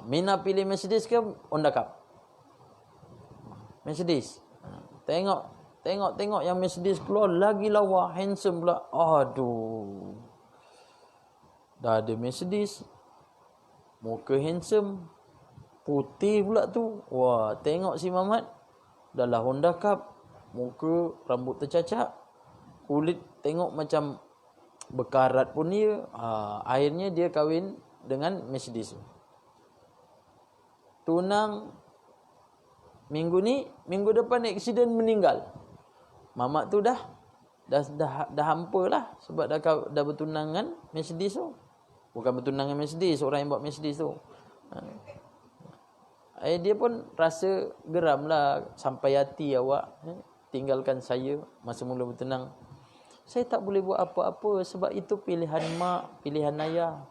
Mina pilih Mercedes ke Honda Cup? Mercedes. Tengok yang Mercedes keluar lagi lawa, handsome pula. Aduh. Dah ada Mercedes, muka handsome, putih pula tu. Wah, tengok si Mamat dah lah Honda Cup, muka rambut tercacat, kulit tengok macam berkarat pun dia. Akhirnya dia kahwin dengan Mercedes. Tunang minggu ni, minggu depan aksiden meninggal. Mamat tu dah hampa lah sebab dah bertunang dengan Mercedes tu. Bukan bertunang dengan Mercedes, orang yang buat Mercedes tu. Dia pun rasa geram lah, sampai hati awak tinggalkan saya masa mula bertunang. Saya tak boleh buat apa-apa sebab itu pilihan mak, pilihan ayah.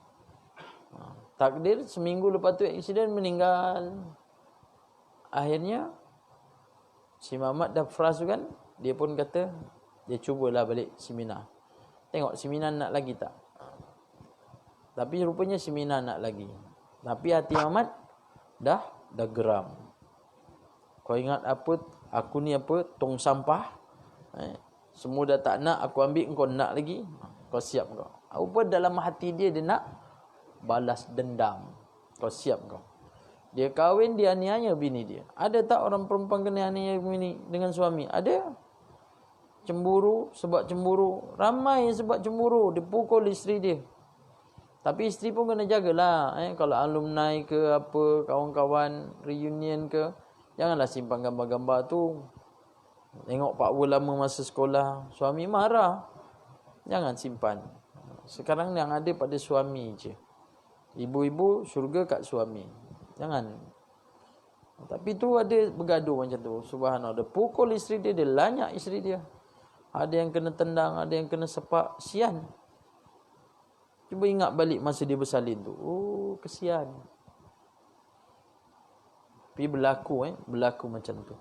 Takdir seminggu lepas tu aksiden meninggal. Akhirnya si Mamat dah frust kan, dia pun kata dia cubalah balik si Mina. Tengok si Mina nak lagi tak. Tapi rupanya si Mina nak lagi. Tapi hati Mamat dah geram. Kau ingat apa? Aku ni apa? Tong sampah. Semua dah tak nak, aku ambil, kau nak lagi. Kau siap kau. Apa dalam hati dia nak balas dendam. Kau siap kau. Dia kahwin, dia aniaya bini dia. Ada tak orang perempuan kena aniaya bini dengan suami? Ada. Cemburu, sebab cemburu. Ramai sebab cemburu. Dia pukul isteri dia. Tapi isteri pun kena jagalah. Kalau alumni ke apa, kawan-kawan reunion ke, janganlah simpan gambar-gambar tu. Tengok Pak Wu lama masa sekolah, suami marah. Jangan simpan. Sekarang yang ada pada suami je. Ibu-ibu syurga kat suami. Jangan. Tapi tu ada bergaduh macam tu. Subhanallah. Dia pukul isteri dia, dia lanyak isteri dia. Ada yang kena tendang, ada yang kena sepak. Kesian. Cuba ingat balik masa dia bersalin tu. Kesian. Tapi berlaku macam tu.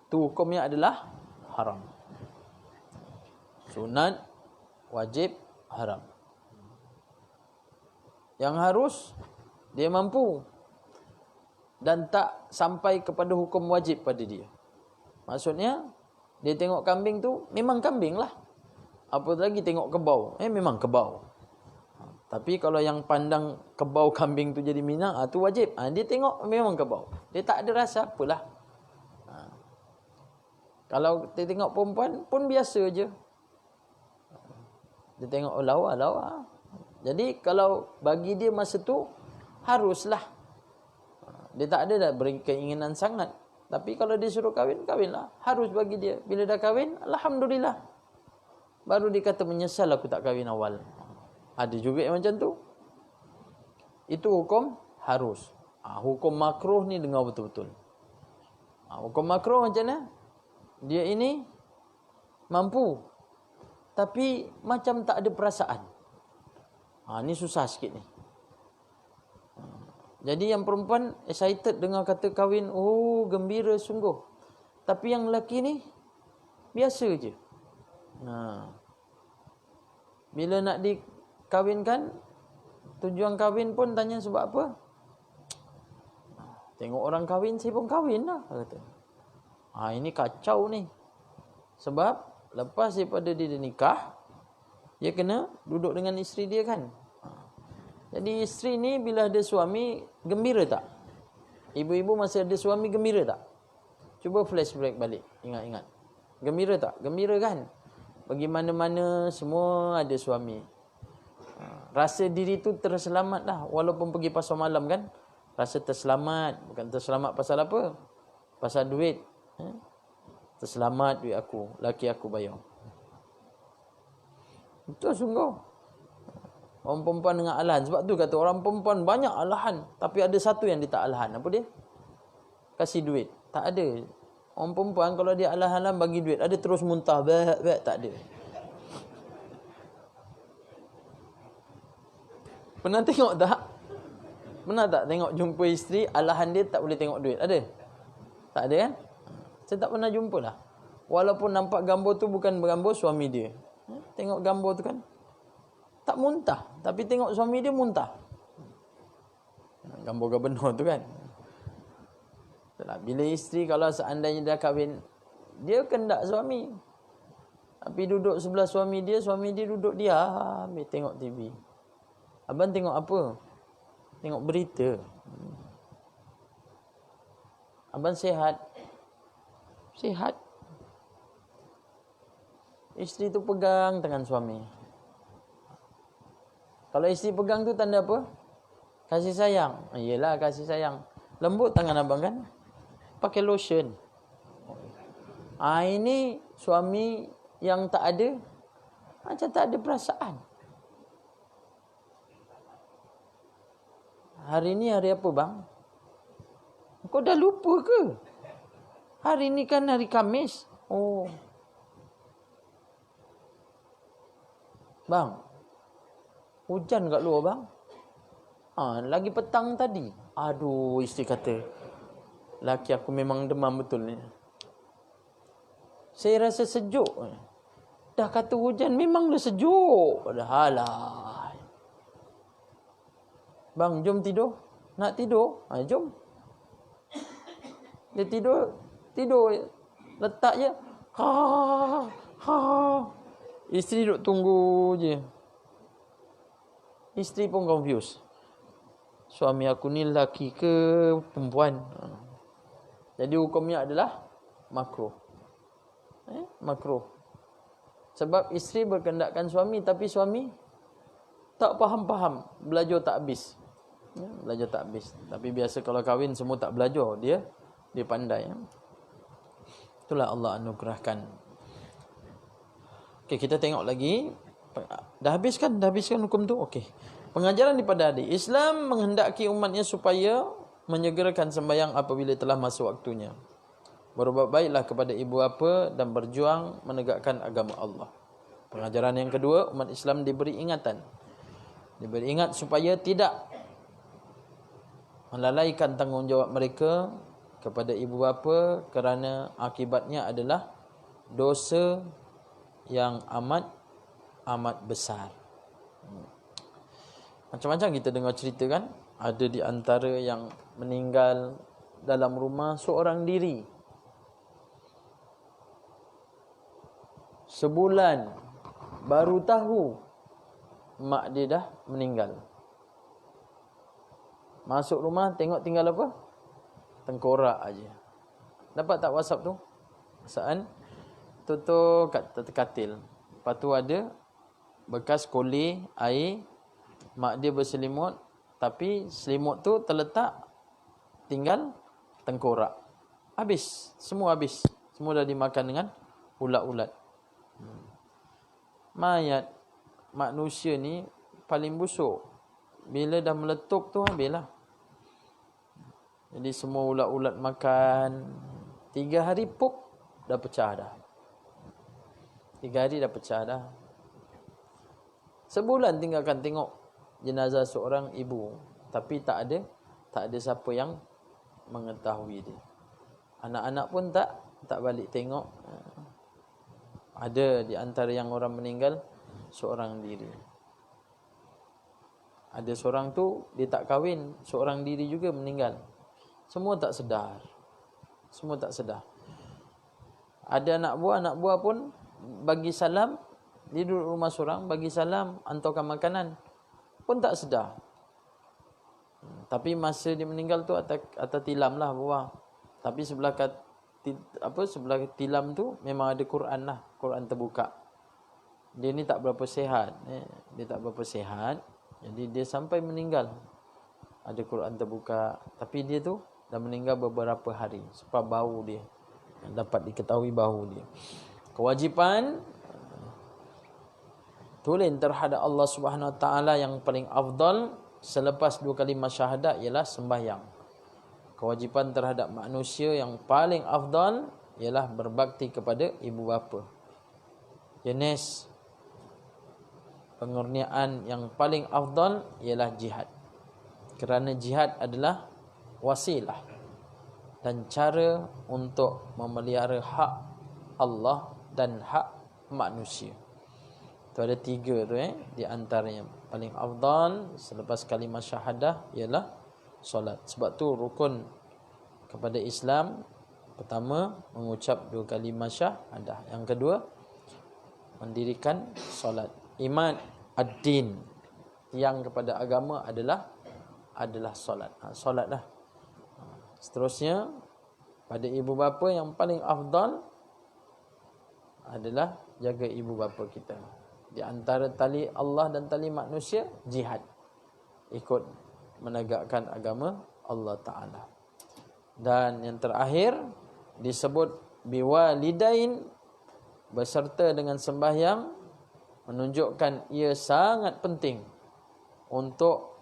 Tu hukumnya adalah haram. Sunat, wajib, haram. Yang harus dia mampu dan tak sampai kepada hukum wajib pada dia. Maksudnya dia tengok kambing tu memang kambing lah. Apa lagi tengok kebau, memang kebau. Tapi kalau yang pandang kebau kambing tu jadi minang, tu wajib. Dia tengok memang kebau. Dia tak ada rasa apalah. Kalau dia tengok perempuan pun biasa je. Dia tengok lawa. Jadi kalau bagi dia masa tu haruslah. Dia tak ada dah beri keinginan sangat. Tapi kalau dia suruh kahwin, kahwinlah. Harus bagi dia. Bila dah kahwin, alhamdulillah. Baru dia kata menyesal aku tak kahwin awal. Ada juga yang macam tu. Itu hukum harus. Hukum makruh ni dengar betul-betul. Hukum makruh macam mana? Dia ini mampu. Tapi macam tak ada perasaan. Ni susah sikit ni. Jadi yang perempuan excited dengar kata kahwin, gembira sungguh. Tapi yang lelaki ni biasa je. Bila nak dikahwinkan, tujuan kahwin pun tanya sebab apa? Tengok orang kahwin, saya pun kahwin lah, kata. Ini kacau ni. Sebab lepas daripada dia nikah, dia kena duduk dengan isteri dia kan. Jadi isteri ni bila ada suami, gembira tak? Ibu-ibu masa ada suami, gembira tak? Cuba flashback balik, ingat-ingat. Gembira tak? Gembira kan? Bagi mana-mana semua ada suami. Rasa diri tu terselamat lah. Walaupun pergi pasar malam kan, rasa terselamat. Bukan terselamat pasal apa? Pasal duit. Terselamat duit aku, laki aku bayar. Itu sungguh. Orang perempuan dengan alahan. Sebab tu kata orang perempuan banyak alahan. Tapi ada satu yang dia tak alahan. Apa dia? Kasih duit. Tak ada. Orang perempuan kalau dia alahan bagi duit, ada terus muntah. Tak ada. Pernah tengok tak? Pernah tak tengok jumpa isteri, alahan dia tak boleh tengok duit? Ada? Tak ada kan? Saya tak pernah jumpa lah. Walaupun nampak gambar tu bukan gambar suami dia. Tengok gambar tu kan, tak muntah. Tapi tengok suami dia muntah. Gambar gubernur tu kan. Bila isteri kalau seandainya dah kahwin, dia kendak suami. Tapi duduk sebelah suami dia duduk diam, tengok TV. Abang tengok apa? Tengok berita. Abang sihat? Sihat. Isteri tu pegang tangan suami. Kalau isteri pegang tu tanda apa? Kasih sayang. Iyalah kasih sayang. Lembut tangan abang kan? Pakai lotion. Ini suami yang tak ada, macam tak ada perasaan. Hari ni hari apa bang? Kau dah lupa ke? Hari ni kan hari Khamis. Bang, hujan kat luar bang. Lagi petang tadi. Aduh, isteri kata, laki aku memang demam betul ni. Saya rasa sejuk. Dah kata hujan, memang dah sejuk. Halah. Bang, jom tidur. Nak tidur? Jom. Dia tidur. Letak je. Isteri duduk tunggu je. Isteri pun confused. Suami aku ni lelaki ke perempuan? Jadi hukumnya adalah makruh. Makruh. Sebab isteri berkendakkan suami, tapi suami tak faham-faham. Belajar tak habis. Belajar tak habis. Tapi biasa kalau kahwin semua tak belajar. Dia pandai. Itulah Allah anugerahkan. Okey, kita tengok lagi. Dah habiskan hukum tu? Okey. Pengajaran daripada hadis. Islam menghendaki umatnya supaya menyegerakan sembahyang apabila telah masuk waktunya. Berbuat baiklah kepada ibu bapa dan berjuang menegakkan agama Allah. Pengajaran yang kedua, umat Islam diberi ingatan. Diberi ingat supaya tidak melalaikan tanggungjawab mereka kepada ibu bapa kerana akibatnya adalah dosa yang amat besar. Macam-macam kita dengar cerita kan, ada di antara yang meninggal dalam rumah seorang diri. Sebulan baru tahu mak dia dah meninggal. Masuk rumah tengok tinggal apa? Tengkorak aja. Dapat tak WhatsApp tu? Saan tutup kat katil. Lepas tu ada bekas koli air, mak dia berselimut, tapi selimut tu terletak tinggal tengkorak. Habis, semua habis. Semua dah dimakan dengan ulat-ulat. Mayat manusia ni paling busuk. Bila dah meletup tu habislah. Jadi semua ulat-ulat makan. 3 hari pop dah pecah dah. 3 hari dah pecah dah. Sebulan tinggalkan tengok jenazah seorang ibu, tapi tak ada siapa yang mengetahui dia. Anak-anak pun tak balik tengok. Ada di antara yang orang meninggal seorang diri. Ada seorang tu dia tak kahwin, seorang diri juga meninggal. Semua tak sedar. Semua tak sedar. Ada anak buah pun bagi salam, dia duduk rumah seorang, bagi salam, hantarkan makanan, pun tak sedar. Tapi masa dia meninggal tu atas tilam lah buah. Tapi sebelah tilam tu memang ada Quran lah, Quran terbuka. Dia ni tak berapa sihat, dia tak berapa sihat. Jadi dia sampai meninggal ada Quran terbuka, tapi dia tu dah meninggal beberapa hari sebab bau dia. Dapat diketahui bau dia. Kewajipan tulen terhadap Allah Subhanahu Wa Taala yang paling afdal selepas 2 kalimah syahadat ialah sembahyang. Kewajipan terhadap manusia yang paling afdal ialah berbakti kepada ibu bapa. Jenis pengurniaan yang paling afdal ialah jihad. Kerana jihad adalah wasilah dan cara untuk memelihara hak Allah dan hak manusia. Tu ada 3 tu di antara yang paling afdal selepas kalimah syahadah ialah solat. Sebab tu rukun kepada Islam, pertama mengucap 2 kalimah syahadah, yang kedua mendirikan solat. Iman ad-din, yang kepada agama adalah solat. Solatlah. Seterusnya pada ibu bapa yang paling afdal adalah jaga ibu bapa kita. Di antara tali Allah dan tali manusia, jihad, ikut menegakkan agama Allah Ta'ala. Dan yang terakhir disebut biwalidain, beserta dengan sembahyang, menunjukkan ia sangat penting untuk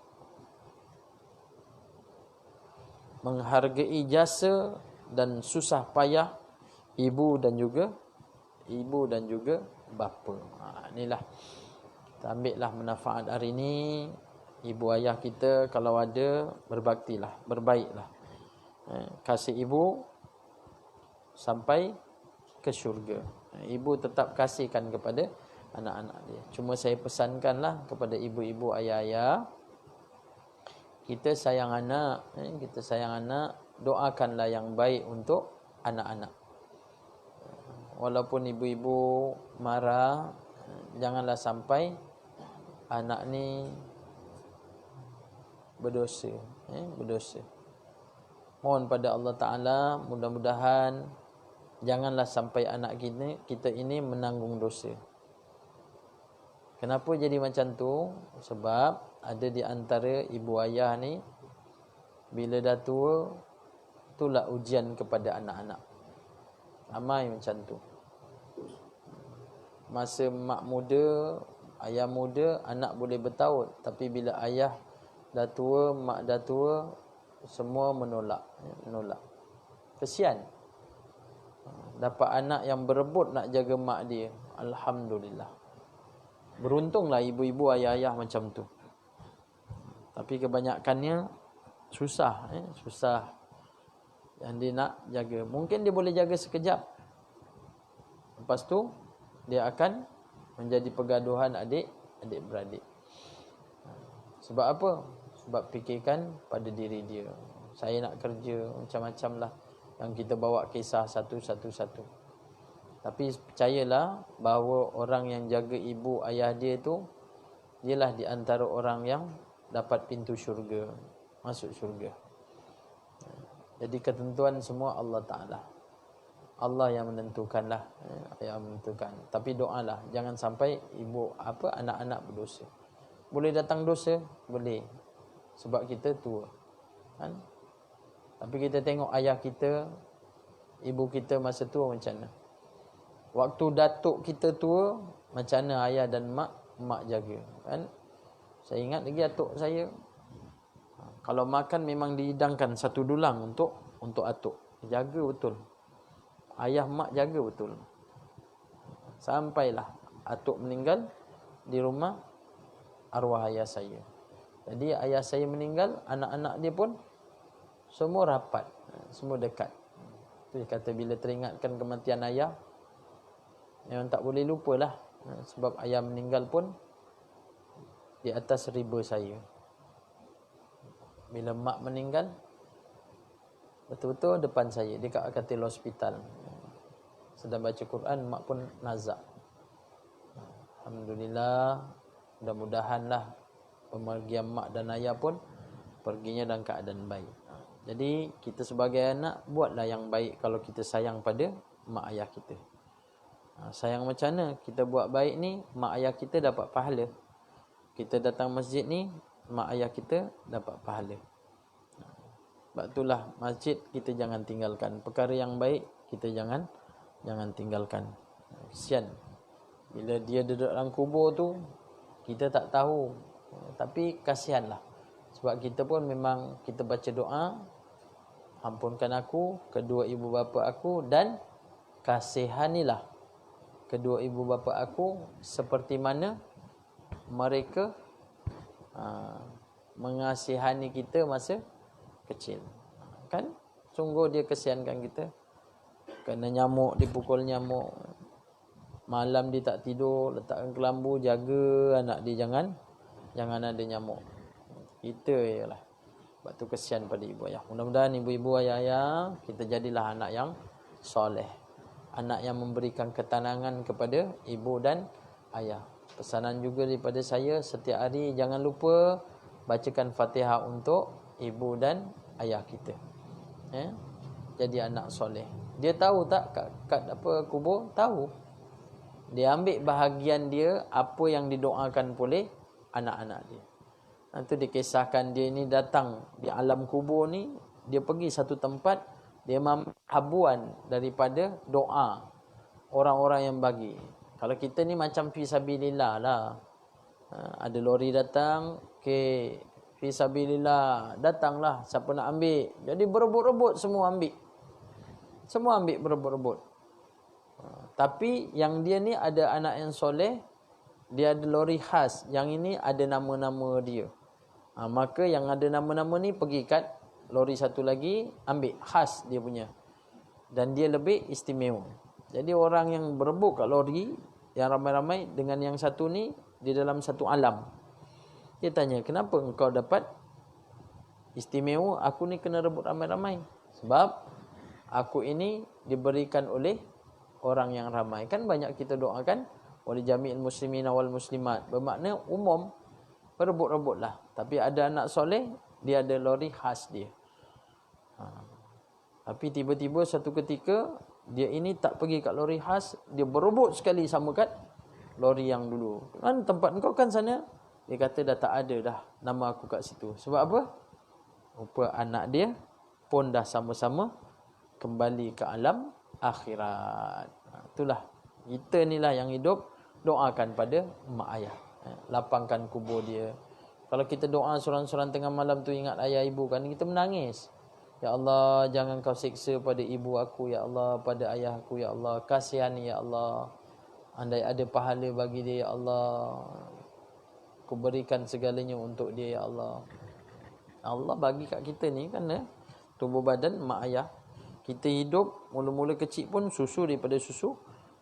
menghargai jasa dan susah payah ibu dan juga bapa. Inilah kita ambillah manfaat hari ini. Ibu ayah kita kalau ada, berbaktilah, berbaiklah. Kasih ibu sampai ke syurga. Ibu tetap kasihkan kepada anak-anak dia. Cuma saya pesankanlah kepada ibu-ibu, ayah-ayah, kita sayang anak, doakanlah yang baik untuk anak-anak. Walaupun ibu-ibu marah, janganlah sampai anak ni berdosa. Mohon pada Allah Ta'ala, mudah-mudahan janganlah sampai anak kita ini menanggung dosa. Kenapa jadi macam tu? Sebab ada di antara ibu ayah ni, bila dah tua, itulah ujian kepada anak-anak. Ramai macam tu. Masa mak muda, ayah muda, anak boleh bertaut. Tapi bila ayah dah tua, mak dah tua, semua menolak. Kesian. Dapat anak yang berebut nak jaga mak dia. Alhamdulillah. Beruntunglah ibu-ibu, ayah-ayah macam tu. Tapi kebanyakannya susah. Yang dia nak jaga. Mungkin dia boleh jaga sekejap, Lepas tu dia akan menjadi pergaduhan adik-beradik. Sebab apa? Sebab fikirkan pada diri dia. Saya nak kerja, macam-macam lah yang kita bawa kisah satu-satu. Tapi percayalah bahawa orang yang jaga ibu ayah dia tu, dialah di antara orang yang dapat pintu syurga, masuk syurga. Jadi ketentuan semua Allah Ta'ala. Allah yang menentukanlah, yang menentukan. Tapi doalah, jangan sampai anak-anak berdosa. Boleh datang dosa, boleh, sebab kita tua, kan? Tapi kita tengok ayah kita, ibu kita masa tua macam mana. Waktu datuk kita tua, macam mana ayah dan mak jaga, kan? Saya ingat lagi atuk saya, kalau makan memang dihidangkan satu dulang untuk atuk. Jaga betul. Ayah mak jaga betul. Sampailah atuk meninggal di rumah arwah ayah saya. Jadi ayah saya meninggal, anak-anak dia pun semua rapat, semua dekat. Itu dia kata bila teringatkan kematian ayah, memang tak boleh lupalah. Sebab ayah meninggal pun di atas riba saya. Bila mak meninggal, betul-betul depan saya, dekat katil hospital. Sedang baca Quran, mak pun nazak. Alhamdulillah, mudah-mudahanlah pemergian mak dan ayah pun perginya dalam keadaan baik. Jadi kita sebagai anak, buatlah yang baik kalau kita sayang pada mak ayah kita. Sayang macam mana? Kita buat baik ni, mak ayah kita dapat pahala. Kita datang masjid ni, mak ayah kita dapat pahala. Sebab itulah masjid kita jangan tinggalkan. Perkara yang baik kita jangan tinggalkan. Kesian bila dia duduk dalam kubur tu, kita tak tahu. Tapi kasihanlah. Sebab kita pun memang kita baca doa, ampunkan aku, kedua ibu bapa aku, dan kasihanilah kedua ibu bapa aku seperti mana mereka mengasihani kita masa kecil. Kan? Sungguh dia kesiankan kita. Kena nyamuk, dipukul nyamuk. Malam dia tak tidur, letakkan kelambu, jaga anak dia jangan ada nyamuk. Kita ialah. Sebab tu kesian pada ibu ayah. Mudah-mudahan ibu-ibu ayah-ayah kita jadilah anak yang soleh. Anak yang memberikan ketenangan kepada ibu dan ayah. Pesanan juga daripada saya, setiap hari jangan lupa bacakan Fatihah untuk ibu dan ayah kita. Jadi anak soleh. Dia tahu tak kat kubur? Tahu. Dia ambil bahagian dia apa yang didoakan oleh anak-anak dia. Nanti dikisahkan dia ni datang di alam kubur ni, dia pergi satu tempat, dia ambil habuan daripada doa orang-orang yang bagi. Kalau kita ni macam fisabilillah lah. Ada lori datang, okey, fisabilillah, datanglah siapa nak ambil. Jadi berebut-rebut semua ambil. Semua ambil berebut-rebut. Tapi yang dia ni ada anak yang soleh, dia ada lori khas. Yang ini ada nama-nama dia. Maka yang ada nama-nama ni pergi kat lori satu lagi, ambil khas dia punya. Dan dia lebih istimewa. Jadi orang yang berebut kat lori, yang ramai-ramai dengan yang satu ni, di dalam satu alam. Dia tanya, kenapa engkau dapat istimewa, aku ni kena rebut ramai-ramai? Sebab aku ini diberikan oleh orang yang ramai. Kan banyak kita doakan, wali jami'il muslimin wal muslimat. Bermakna umum, berebut-rebutlah. Tapi ada anak soleh, dia ada lori khas dia. Tapi tiba-tiba satu ketika, dia ini tak pergi kat lori khas, dia berebut sekali sama kat lori yang dulu. Kan tempat engkau kan sana? Dia kata dah tak ada dah nama aku kat situ. Sebab apa? Rupa anak dia pun dah sama-sama kembali ke alam akhirat. Itulah. Kita ni lah yang hidup, doakan pada mak ayah. Lapangkan kubur dia. Kalau kita doa seorang-seorang tengah malam tu ingat ayah ibu kan, kita menangis. Ya Allah, jangan kau siksa pada ibu aku, ya Allah, pada ayah aku, ya Allah. Kasihani, ya Allah. Andai ada pahala bagi dia, ya Allah, aku berikan segalanya untuk dia, ya Allah. Allah bagi kat kita ni kan, tubuh badan mak ayah. Kita hidup, mula-mula kecil pun susu daripada susu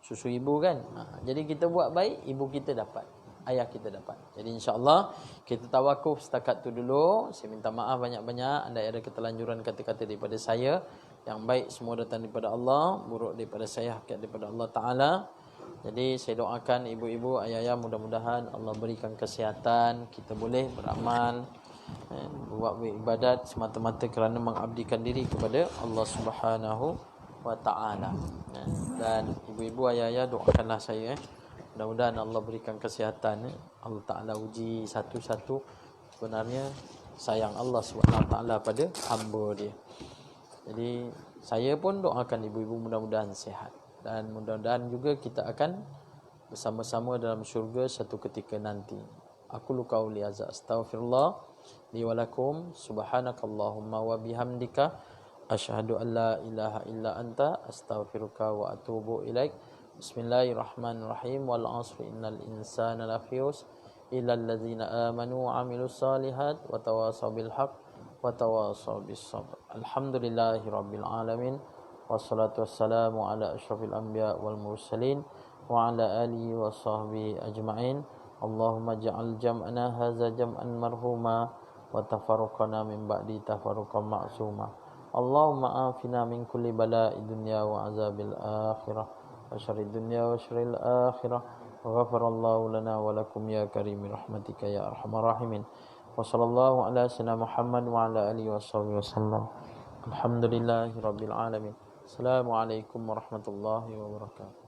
susu ibu kan. Jadi kita buat baik, ibu kita dapat, ayah kita dapat. Jadi insya-Allah kita tawakuf setakat tu dulu. Saya minta maaf banyak-banyak andai ada keterlanjuran kata-kata daripada saya. Yang baik semua datang daripada Allah, buruk daripada saya, hakikat daripada Allah Taala. Jadi saya doakan ibu-ibu, ayah-ayah, mudah-mudahan Allah berikan kesihatan, kita boleh beramal, buat ibadat semata-mata kerana mengabdikan diri kepada Allah Subhanahu wa taala. Dan ibu-ibu, ayah-ayah, doakanlah saya. Mudah-mudahan Allah berikan kesihatan. Allah Taala uji satu-satu sebenarnya sayang Allah Subhanahu wa taala pada hamba dia. Jadi saya pun doakan ibu-ibu mudah-mudahan sihat. Dan mudah-mudahan juga kita akan bersama-sama dalam syurga satu ketika nanti. Aku qauli hadza astaghfirullah li wa lakum subhanakallahumma wa bihamdika asyhadu an la ilaha illa anta astaghfiruka wa atubu ilaik. Bismillahirrahmanirrahim. Wal 'asri innal insana lafi khusr illa alladzina amanu wa 'amilus solihat wa tawasaw bil haqq wa tawasaw bis sabr. Alhamdulillahirabbil alamin. Wassalatu wassalamu ala asyrafil anbiya wal mursalin wa ala alihi wa sahbihi ajma'in. Allahumma ja'al jam'ana hadza jam'an marhuma wa tafarruqana min ba'di tafarruqan ma'suma. Allahumma afina min kulli bala'i dunya wa azabil akhirah wa syarrid dunya wa syarril akhirah. Wa ghafarallahu lana wa lakum ya karim rahmatika ya arhamar rahimin. Wa sallallahu ala sayyidina Muhammad wa ala alihi wa sahbihi wasallam. Alhamdulillahirabbil alamin. Assalamualaikum warahmatullahi wabarakatuh.